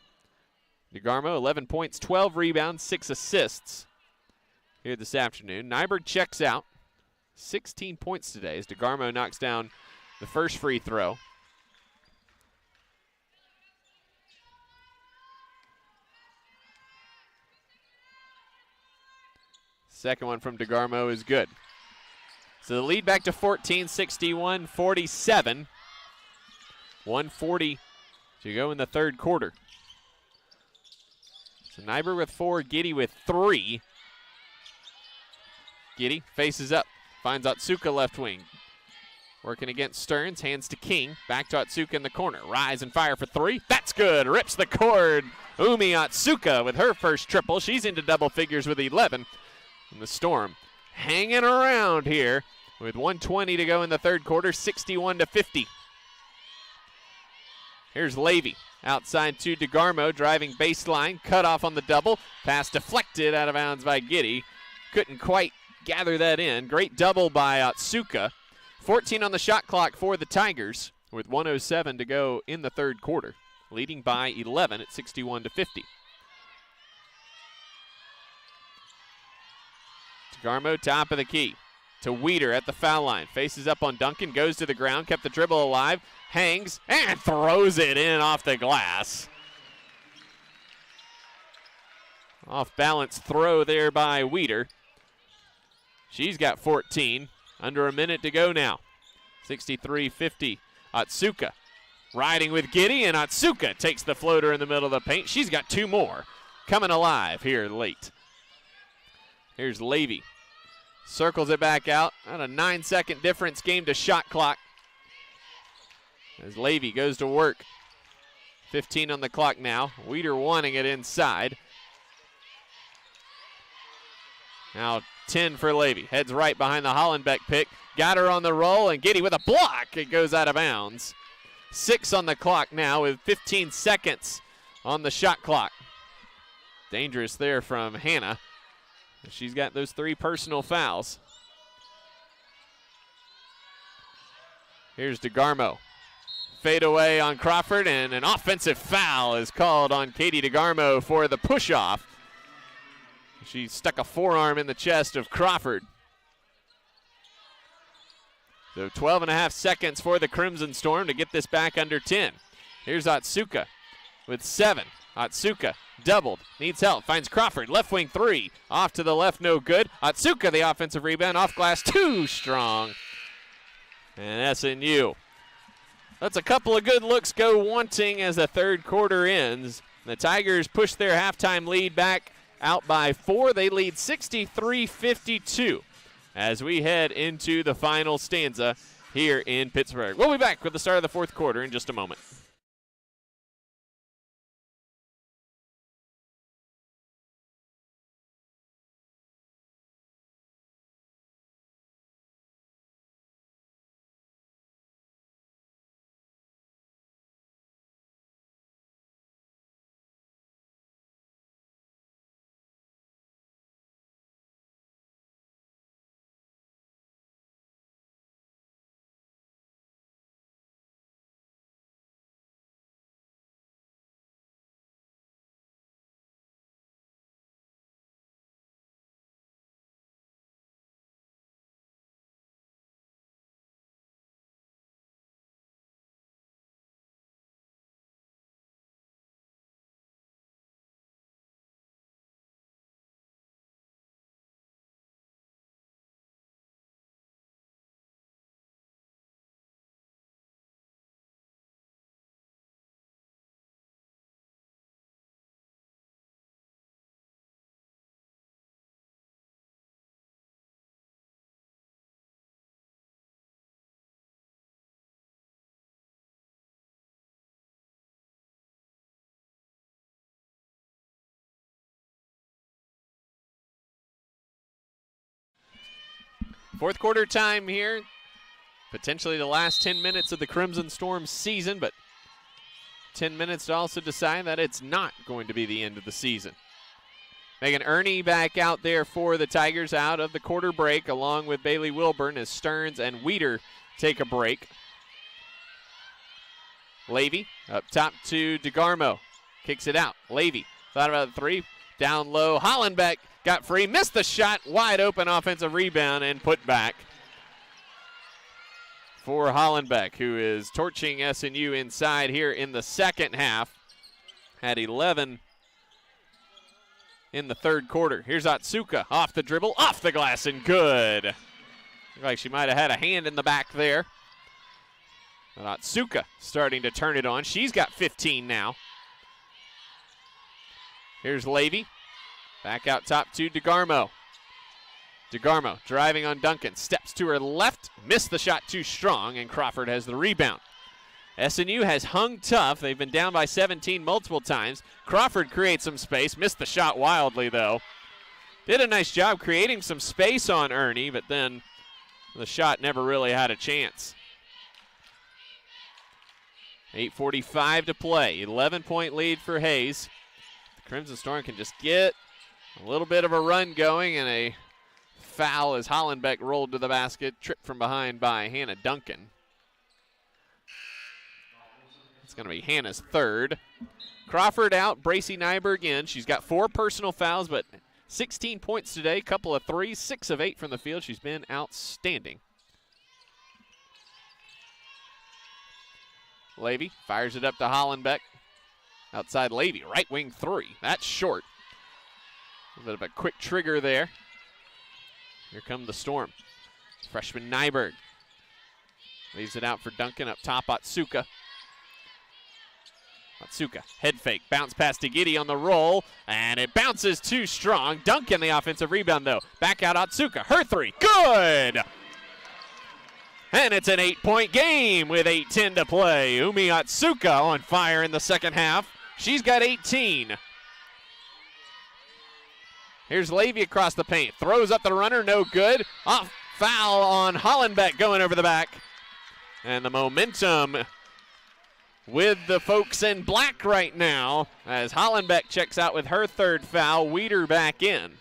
DeGarmo, 11 points, 12 rebounds, 6 assists here this afternoon. Nyberg checks out. 16 points today as DeGarmo knocks down the first free throw. Second one from DeGarmo is good. So the lead back to 14, 61-47. 1:40 to go in the third quarter. So Nyberg with 4, Giddy with 3. Giddy faces up. Finds Atsuka left wing. Working against Stearns. Hands to King. Back to Atsuka in the corner. Rise and fire for 3. That's good. Rips the cord. Umi Atsuka with her first triple. She's into double figures with 11. And the Storm hanging around here with 1:20 to go in the third quarter. 61-50. Here's Levy. Outside to DeGarmo. Driving baseline. Cut off on the double. Pass deflected out of bounds by Giddy. Couldn't quite gather that in. Great double by Atsuka. 14 on the shot clock for the Tigers with 1:07 to go in the third quarter. Leading by 11 at 61-50. DeGarmo top of the key to Weeder at the foul line. Faces up on Duncan. Goes to the ground. Kept the dribble alive. Hangs and throws it in off the glass. Off balance throw there by Weeder. She's got 14. Under a minute to go now. 63-50. Atsuka riding with Giddy, and Atsuka takes the floater in the middle of the paint. She's got 2 more coming alive here late. Here's Levy. Circles it back out. Not a 9-second difference game to shot clock. As Levy goes to work. 15 on the clock now. Weeder wanting it inside. Now 10 for Levy. Heads right behind the Hollenbeck pick. Got her on the roll, and Giddy with a block. It goes out of bounds. 6 on the clock now with 15 seconds on the shot clock. Dangerous there from Hannah. She's got those 3 personal fouls. Here's DeGarmo. Fade away on Crawford, and an offensive foul is called on Katie DeGarmo for the push-off. She stuck a forearm in the chest of Crawford. So 12 and a half seconds for the Crimson Storm to get this back under 10. Here's Otsuka with 7. Otsuka doubled, needs help, finds Crawford, left wing 3. Off to the left, no good. Otsuka, the offensive rebound, off glass, too strong. And SNU lets a couple of good looks go wanting as the third quarter ends. The Tigers push their halftime lead back out by 4. They lead 63-52 as we head into the final stanza here in Pittsburgh. We'll be back with the start of the fourth quarter in just a moment. Fourth quarter time here. Potentially the last 10 minutes of the Crimson Storm season, but 10 minutes to also decide that it's not going to be the end of the season. Megan Ernie back out there for the Tigers out of the quarter break, along with Bailey Wilburn as Stearns and Weeder take a break. Levy up top to DeGarmo. Kicks it out. Levy thought about the 3. Down low. Hollenbeck got free. Missed the shot. Wide open offensive rebound and put back for Hollenbeck, who is torching SNU inside here in the second half. Had 11 in the third quarter. Here's Otsuka off the dribble, off the glass, and good. Looked like she might have had a hand in the back there. But Otsuka starting to turn it on. She's got 15 now. Here's Levy. Back out top to DeGarmo. DeGarmo driving on Duncan. Steps to her left. Missed the shot too strong, and Crawford has the rebound. SNU has hung tough. They've been down by 17 multiple times. Crawford creates some space. Missed the shot wildly, though. Did a nice job creating some space on Ernie, but then the shot never really had a chance. 8:45 to play. 11-point lead for Hayes. The Crimson Storm can just get a little bit of a run going, and a foul as Hollenbeck rolled to the basket, tripped from behind by Hannah Duncan. It's going to be Hannah's third. Crawford out, Bracy Nyberg in. She's got 4 personal fouls, but 16 points today, couple of threes, 6 of 8 from the field. She's been outstanding. Levy fires it up to Hollenbeck. Outside Levy, right wing 3. That's short. A little bit of a quick trigger there. Here come the Storm. Freshman Nyberg leaves it out for Duncan. Up top, Otsuka. Otsuka, head fake, bounce pass to Giddy on the roll, and it bounces too strong. Duncan the offensive rebound, though. Back out Otsuka, her 3, good! And it's an 8-point game with 8:10 to play. Umi Otsuka on fire in the second half. She's got 18. Here's Levy across the paint. Throws up the runner, no good. Off foul on Hollenbeck going over the back. And the momentum with the folks in black right now as Hollenbeck checks out with her third foul. Weeder back in.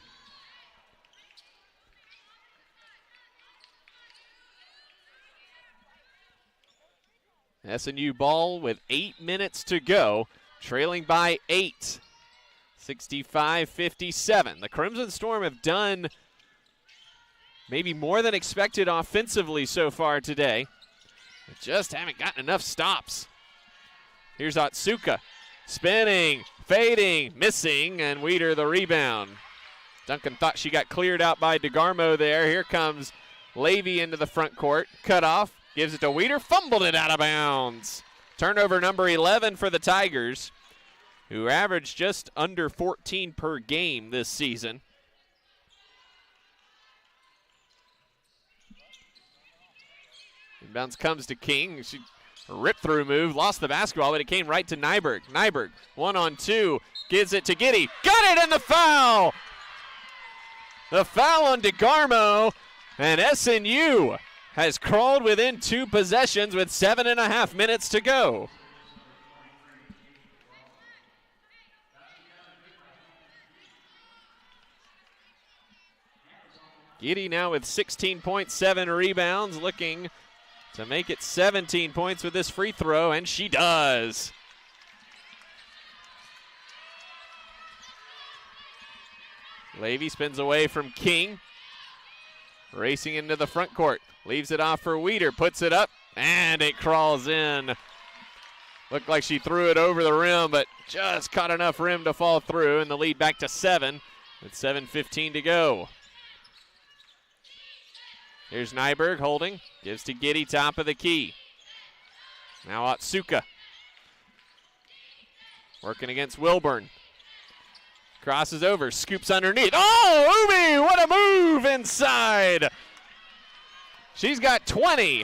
SNU ball with 8 minutes to go, trailing by 8. 65-57. The Crimson Storm have done maybe more than expected offensively so far today. They just haven't gotten enough stops. Here's Otsuka. Spinning, fading, missing, and Weeder the rebound. Duncan thought she got cleared out by DeGarmo there. Here comes Levy into the front court. Cut off, gives it to Weeder, fumbled it out of bounds. Turnover number 11 for the Tigers, who averaged just under 14 per game this season. Inbounds comes to King. She rip-through move, lost the basketball, but it came right to Nyberg. Nyberg, 1-on-2, gives it to Giddy. Got it, and the foul! The foul on DeGarmo, and SNU has crawled within 2 possessions with 7.5 minutes to go. Giddy now with 16.7 rebounds, looking to make it 17 points with this free throw, and she does. Levy spins away from King. Racing into the front court. Leaves it off for Weeder. Puts it up, and it crawls in. Looked like she threw it over the rim, but just caught enough rim to fall through, and the lead back to 7 with 7:15 to go. Here's Nyberg holding. Gives to Giddy, top of the key. Now Otsuka. Working against Wilburn. Crosses over, scoops underneath. Oh, Umi, what a move inside. She's got 20.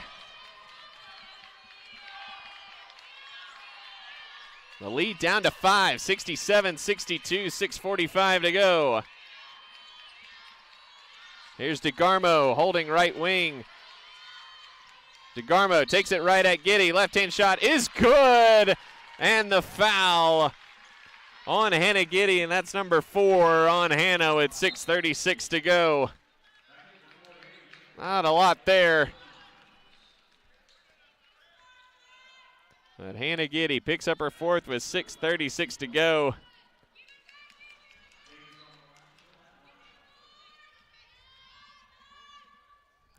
The lead down to 5, 67-62, 6:45 to go. Here's DeGarmo holding right wing. DeGarmo takes it right at Giddy. Left-hand shot is good. And the foul on Hannah Giddy, and that's number 4 on Hannah with 6:36 to go. Not a lot there. But Hannah Giddy picks up her 4th with 6:36 to go.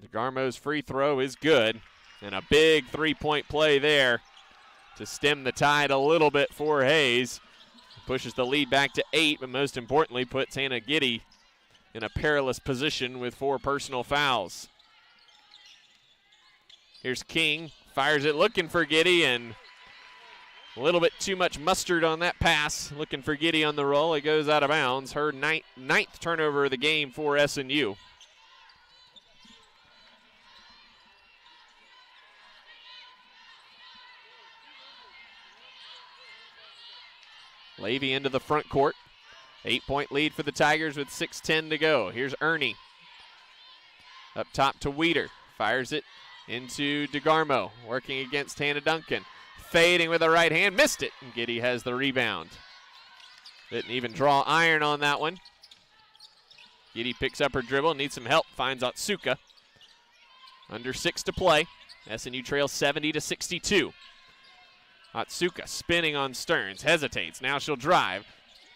DeGarmo's free throw is good, and a big three-point play there to stem the tide a little bit for Hayes. Pushes the lead back to 8, but most importantly puts Hannah Giddy in a perilous position with 4 personal fouls. Here's King, fires it looking for Giddy, and a little bit too much mustard on that pass. Looking for Giddy on the roll. It goes out of bounds. Her ninth turnover of the game for SNU. Levy into the front court. 8-point lead for the Tigers with 6:10 to go. Here's Ernie. Up top to Weeder. Fires it into DeGarmo. Working against Hannah Duncan. Fading with the right hand. Missed it. And Giddy has the rebound. Didn't even draw iron on that one. Giddy picks up her dribble. Needs some help. Finds Otsuka. Under 6 to play. SNU trails 70-62. Otsuka spinning on Stearns, hesitates, now she'll drive,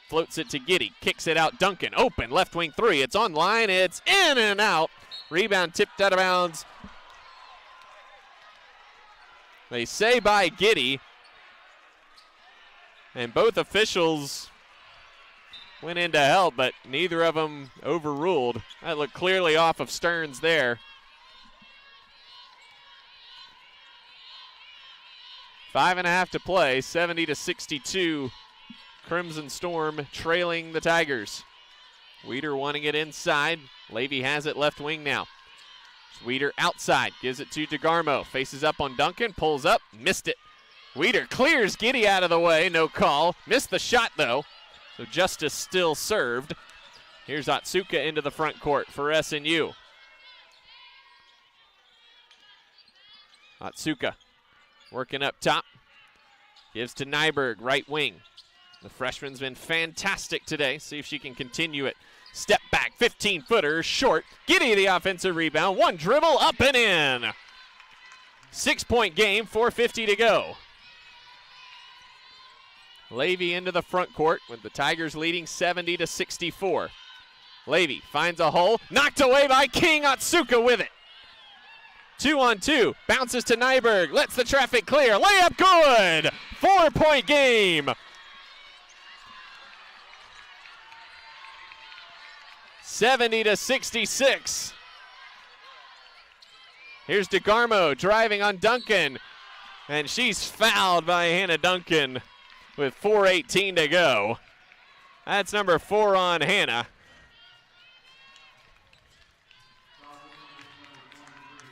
floats it to Giddy, kicks it out, Duncan, open, left wing 3, it's online, it's in and out, rebound tipped out of bounds. They say by Giddy, and both officials went in to help, but neither of them overruled. That looked clearly off of Stearns there. 5.5 to play, 70-62. Crimson Storm trailing the Tigers. Weeder wanting it inside. Levy has it left wing now. Weeder outside, gives it to DeGarmo. Faces up on Duncan, pulls up, missed it. Weeder clears Giddy out of the way, no call. Missed the shot though, so justice still served. Here's Otsuka into the front court for SNU. Otsuka working up top. Gives to Nyberg, right wing. The freshman's been fantastic today. See if she can continue it. Step back, 15-footer, short. Giddy the offensive rebound. One dribble, up and in. 6-point game, 4:50 to go. Levy into the front court with the Tigers leading 70-64. Levy finds a hole, knocked away by King. Otsuka with it. 2-on-2, bounces to Nyberg, lets the traffic clear, layup good! 4-point game. 70-66. Here's DeGarmo driving on Duncan, and she's fouled by Hannah Duncan with 4:18 to go. That's number 4 on Hannah.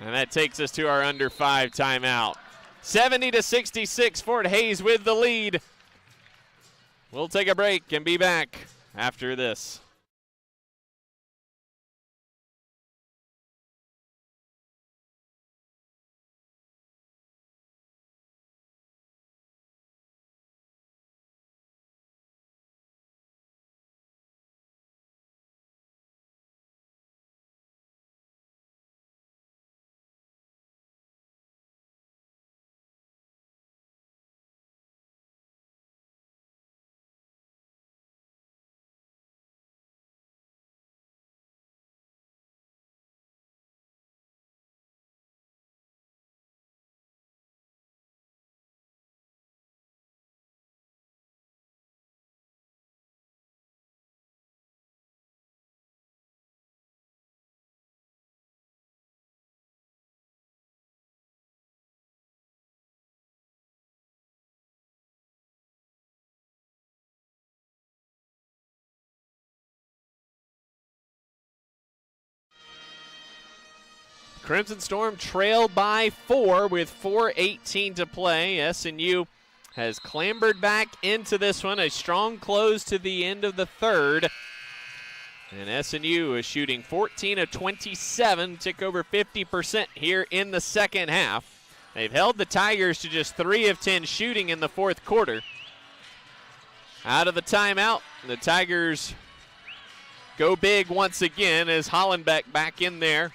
And that takes us to our under 5 timeout. 70-66, Fort Hays with the lead. We'll take a break and be back after this. Crimson Storm trailed by 4 with 4:18 to play. SNU has clambered back into this one. A strong close to the end of the third. And SNU is shooting 14 of 27, tick over 50% here in the second half. They've held the Tigers to just 3 of 10 shooting in the fourth quarter. Out of the timeout, the Tigers go big once again as Hollenbeck back in there.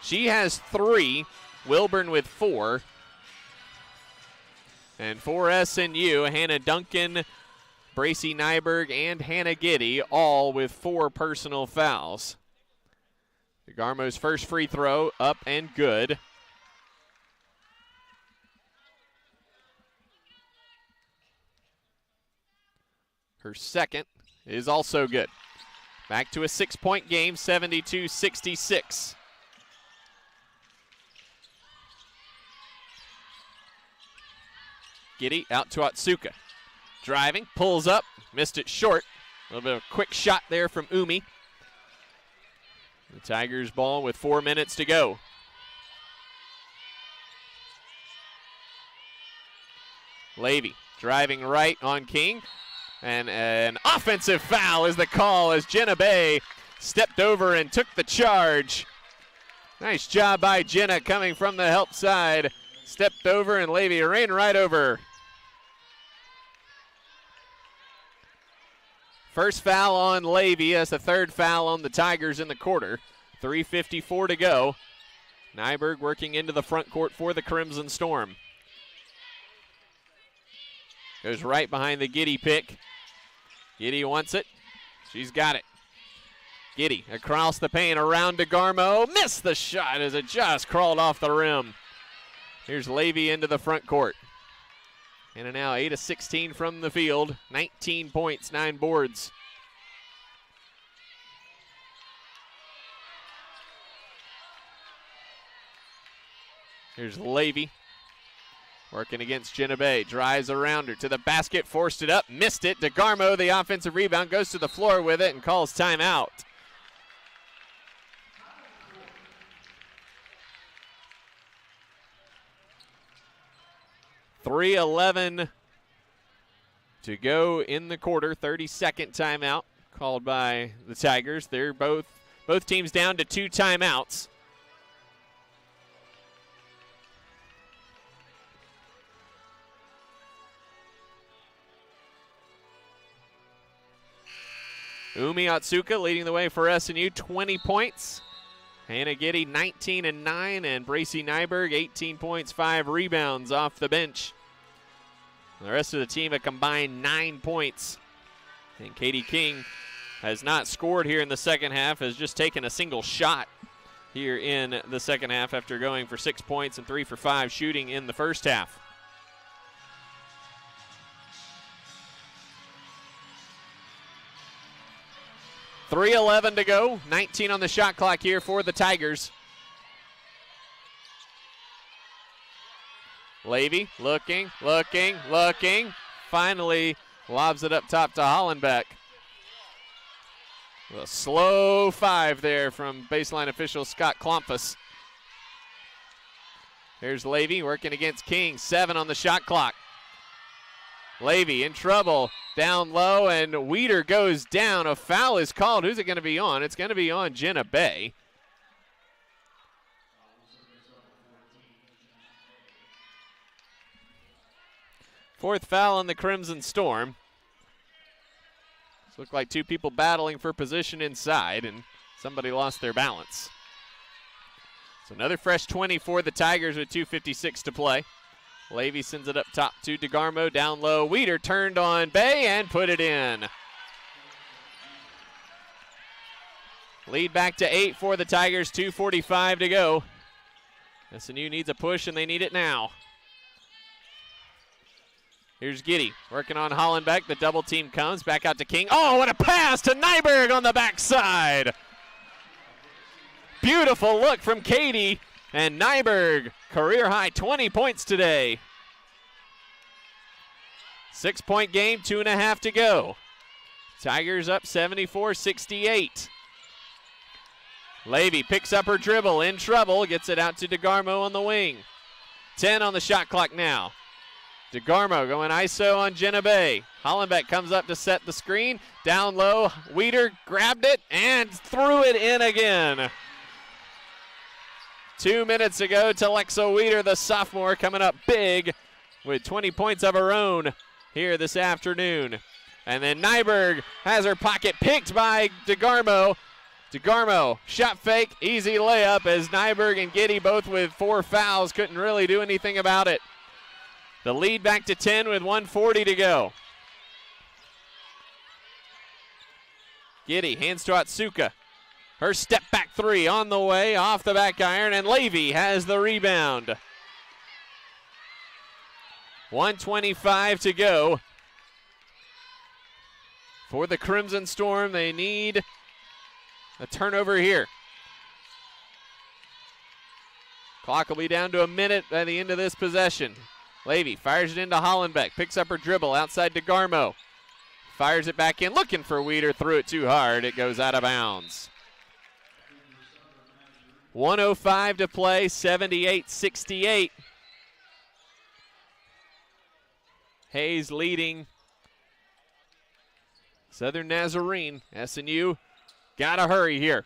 She has 3, Wilburn with 4. And for SNU, Hannah Duncan, Bracy Nyberg, and Hannah Giddy, all with 4 personal fouls. DeGarmo's first free throw up and good. Her second is also good. Back to a 6-point game, 72-66. Giddy out to Otsuka. Driving, pulls up, missed it short. A little bit of a quick shot there from Umi. The Tigers ball with 4 minutes to go. Levy driving right on King. And an offensive foul is the call as Jenna Bay stepped over and took the charge. Nice job by Jenna coming from the help side. Stepped over and Levy ran right over. First foul on Levy. That's the third foul on the Tigers in the quarter. 3:54 to go. Nyberg working into the front court for the Crimson Storm. Goes right behind the Giddy pick. Giddy wants it. She's got it. Giddy across the paint around DeGarmo. Missed the shot as it just crawled off the rim. Here's Levy into the front court. And now 8 of 16 from the field. 19 points, 9 boards. Here's Levy. Working against Jenna Bay. Drives around her to the basket. Forced it up. Missed it. DeGarmo, the offensive rebound, goes to the floor with it and calls timeout. .3:11 to go in the quarter. 32nd timeout called by the Tigers. They're both teams down to 2 timeouts. Umi Otsuka leading the way for SNU, 20 points. Hannah Giddy 19 and 9, and Bracy Nyberg 18 points, 5 rebounds off the bench. The rest of the team a combined 9 points. And Katie King has not scored here in the second half, has just taken a single shot here in the second half after going for 6 points and 3 for 5 shooting in the first half. .3:11 to go, 19 on the shot clock here for the Tigers. Levy looking. Finally lobs it up top to Hollenbeck. A slow 5 there from baseline official Scott Klompus. Here's Levy working against King. 7 on the shot clock. Levy in trouble. Down low, and Weeder goes down. A foul is called. Who's it going to be on? It's going to be on Jenna Bay. Fourth foul on the Crimson Storm. Looked like 2 people battling for position inside, and somebody lost their balance. So another fresh 20 for the Tigers with 2:56 to play. Levy sends it up top to DeGarmo, down low. Weeder turned on Bay and put it in. Lead back to 8 for the Tigers, 2:45 to go. SNU needs a push, and they need it now. Here's Giddy working on Hollenbeck. The double team comes back out to King. Oh, what a pass to Nyberg on the backside. Beautiful look from Katie. And Nyberg, career high 20 points today. 6-point game, 2.5 to go. Tigers up 74-68. Levy picks up her dribble, in trouble, gets it out to DeGarmo on the wing. 10 on the shot clock now. DeGarmo going ISO on Jenna Bay. Hollenbeck comes up to set the screen. Down low, Weeder grabbed it and threw it in again. 2 minutes ago, Telexa Weeder, the sophomore, coming up big with 20 points of her own here this afternoon. And then Nyberg has her pocket picked by DeGarmo. DeGarmo, shot fake, easy layup as Nyberg and Giddy both with 4 fouls couldn't really do anything about it. The lead back to 10 with 1:40 to go. Giddy hands to Atsuka. Her step back 3 on the way, off the back iron, and Levy has the rebound. 1:25 to go. For the Crimson Storm, they need a turnover here. Clock will be down to a minute by the end of this possession. Levy fires it into Hollenbeck, picks up her dribble outside to Garmo. Fires it back in, looking for Weeder, threw it too hard. It goes out of bounds. 1:05 to play, 78-68. Hayes leading Southern Nazarene. SNU gotta hurry here.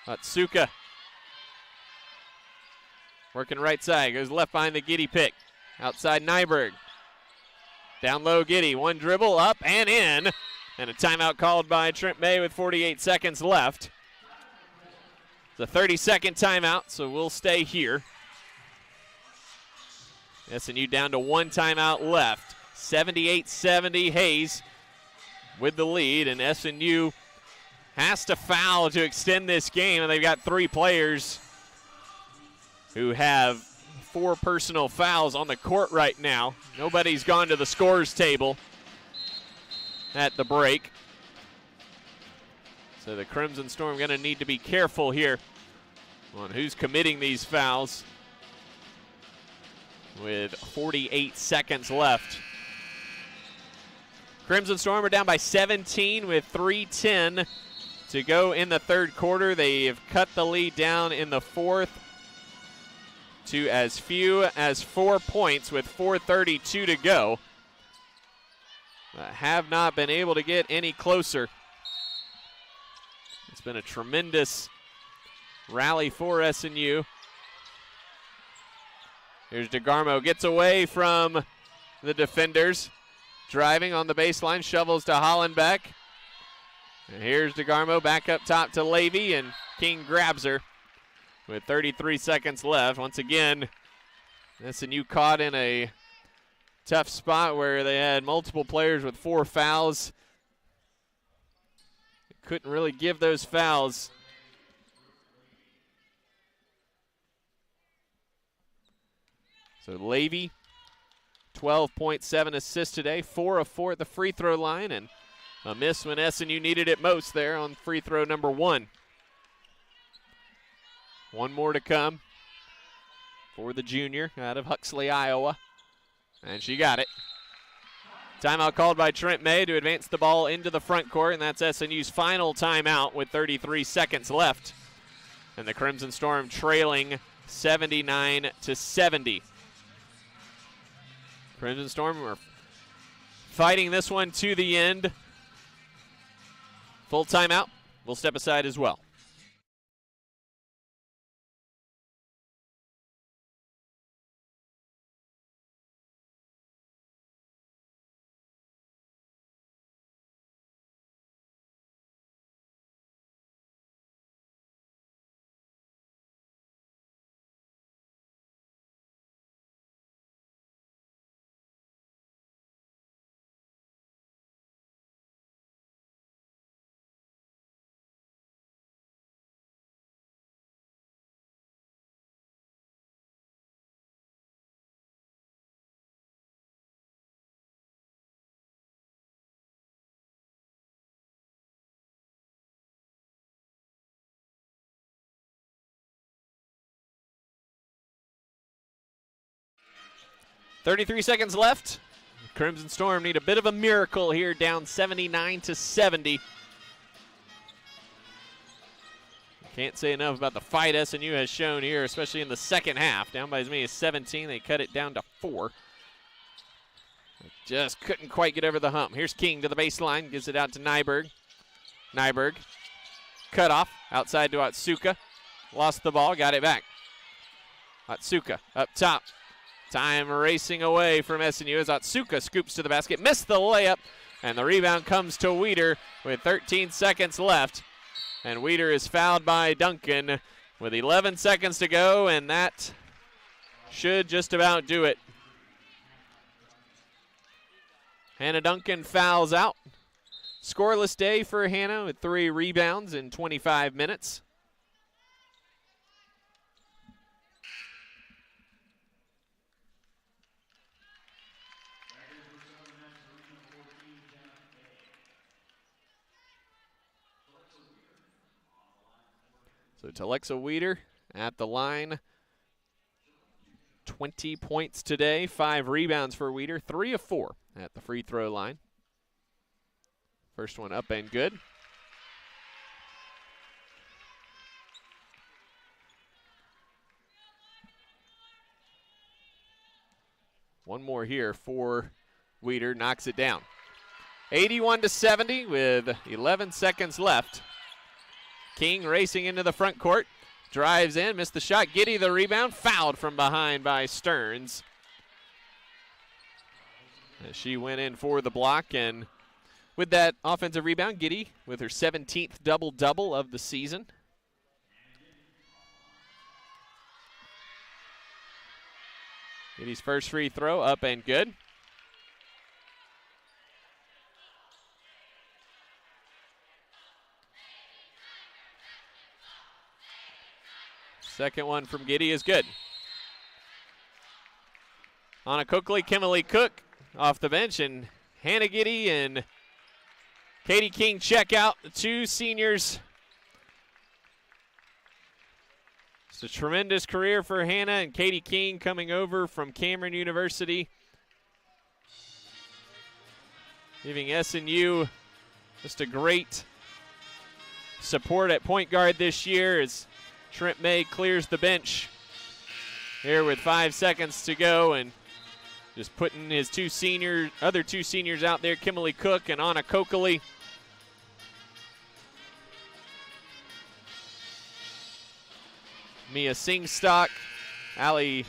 Atsuka working right side, goes left behind the Giddy pick. Outside Nyberg. Down low Giddy, one dribble, up and in. And a timeout called by Trent May with 48 seconds left. It's a 30-second timeout, so we'll stay here. SNU down to 1 timeout left. 78-70, Hayes with the lead, and SNU has to foul to extend this game, and they've got 3 players who have 4 personal fouls on the court right now. Nobody's gone to the scores table at the break. So the Crimson Storm going to need to be careful here on who's committing these fouls with 48 seconds left. Crimson Storm are down by 17 with 3:10 to go in the third quarter. They have cut the lead down in the fourth to as few as 4 points with 4:32 to go. Have not been able to get any closer. It's been a tremendous rally for SNU. Here's DeGarmo, gets away from the defenders. driving on the baseline, shovels to Hollenbeck. And here's DeGarmo back up top to Levy, and King grabs her with 33 seconds left. Once again, SNU caught in a tough spot where they had multiple players with 4 fouls. Couldn't really give those fouls. So Levy, 12.7 assists today, 4 of 4 at the free throw line, and a miss when SNU needed it most there on free throw number 1. One more to come for the junior out of Huxley, Iowa. And she got it. Timeout called by Trent May to advance the ball into the front court, and that's SNU's final timeout with 33 seconds left. And the Crimson Storm trailing 79-70. Crimson Storm are fighting this one to the end. Full timeout. We'll step aside as well. .33 seconds left. Crimson Storm need a bit of a miracle here, down 79-70. Can't say enough about the fight SNU has shown here, especially in the second half. Down by as many as 17, they cut it down to 4. Just couldn't quite get over the hump. Here's King to the baseline, gives it out to Nyberg. Nyberg, cut off, outside to Otsuka. Lost the ball, got it back. Otsuka up top. Time racing away from SNU as Otsuka scoops to the basket, missed the layup, and the rebound comes to Weeder with 13 seconds left. And Weeder is fouled by Duncan with 11 seconds to go, and that should just about do it. Hannah Duncan fouls out. Scoreless day for Hannah with 3 rebounds in 25 minutes. So Telexa Weeder at the line. 20 points today, 5 rebounds for Weeder, 3 of 4 at the free throw line. First one up and good. One more here for Weeder, knocks it down. 81-70 with 11 seconds left. King racing into the front court, drives in, missed the shot. Giddy the rebound, fouled from behind by Stearns. As she went in for the block, and with that offensive rebound, Giddy with her 17th double-double of the season. Giddy's first free throw up and good. Second one from Giddy is good. Anna Coakley, Kimberly Cook off the bench, and Hannah Giddy and Katie King check out, the 2 seniors. It's a tremendous career for Hannah, and Katie King coming over from Cameron University, giving SNU just a great support at point guard this year as Trent May clears the bench here with 5 seconds to go, and just putting his other two seniors out there, Kimberly Cook and Anna Coakley. Mia Singstock, Megan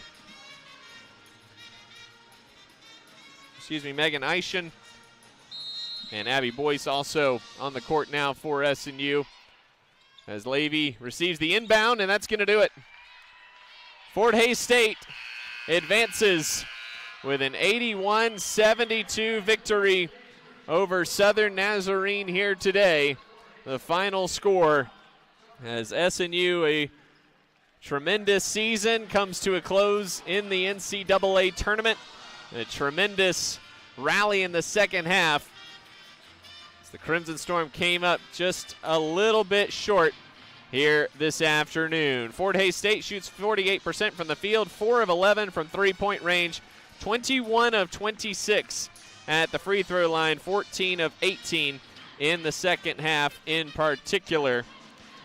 Eischen, And Abby Boyce also on the court now for SNU as Levy receives the inbound, and that's going to do it. Fort Hays State advances with an 81-72 victory over Southern Nazarene here today. The final score as SNU, a tremendous season, comes to a close in the NCAA tournament. A tremendous rally in the second half. As the Crimson Storm came up just a little bit short here this afternoon. Fort Hays State shoots 48% from the field, 4 of 11 from three-point range, 21 of 26 at the free throw line, 14 of 18 in the second half in particular.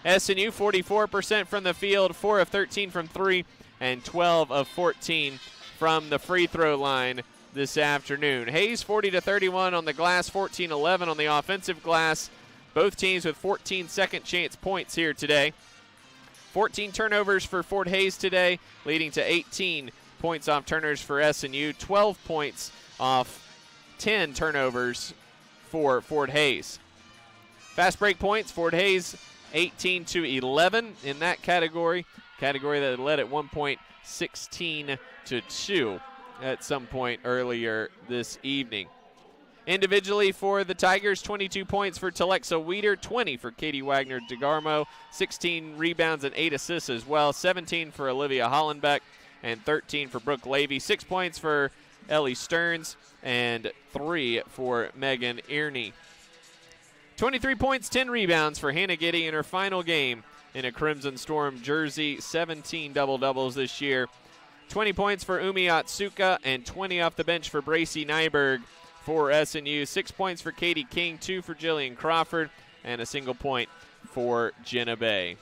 SNU 44% from the field, 4 of 13 from 3, and 12 of 14 from the free throw line this afternoon. Hays 40-31 on the glass, 14-11 on the offensive glass. Both teams with 14 second chance points here today. 14 turnovers for Fort Hays today, leading to 18 points off turnovers for SNU, 12 points off 10 turnovers for Fort Hays. Fast break points, Fort Hays 18-11 in that category that led at one point 16-2 at some point earlier this evening. Individually for the Tigers, 22 points for Telexa Weeder, 20 for Katie Wagner DeGarmo, 16 rebounds and 8 assists as well, 17 for Olivia Hollenbeck, and 13 for Brooke Levy, 6 points for Ellie Stearns, and 3 for Megan Earney. 23 points, 10 rebounds for Hannah Giddy in her final game in a Crimson Storm jersey, 17 double-doubles this year. 20 points for Umi Atsuka and 20 off the bench for Bracy Nyberg for SNU. 6 points for Katie King, 2 for Jillian Crawford, and a single point for Jenna Bay.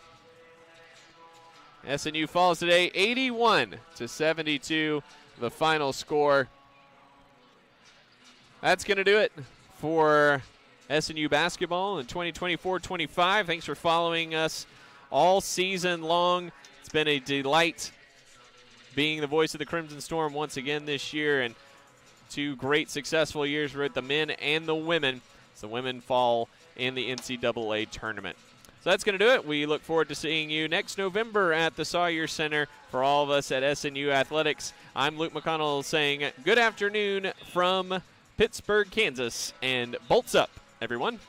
SNU falls today 81-72, the final score. That's going to do it for SNU basketball in 2024-25. Thanks for following us all season long. It's been a delight being the voice of the Crimson Storm once again this year, and 2 great successful years for the men and the women. So the women fall in the NCAA tournament. So that's going to do it. We look forward to seeing you next November at the Sawyer Center. For all of us at SNU Athletics, I'm Luke McConnell saying good afternoon from Pittsburgh, Kansas, and bolts up, everyone.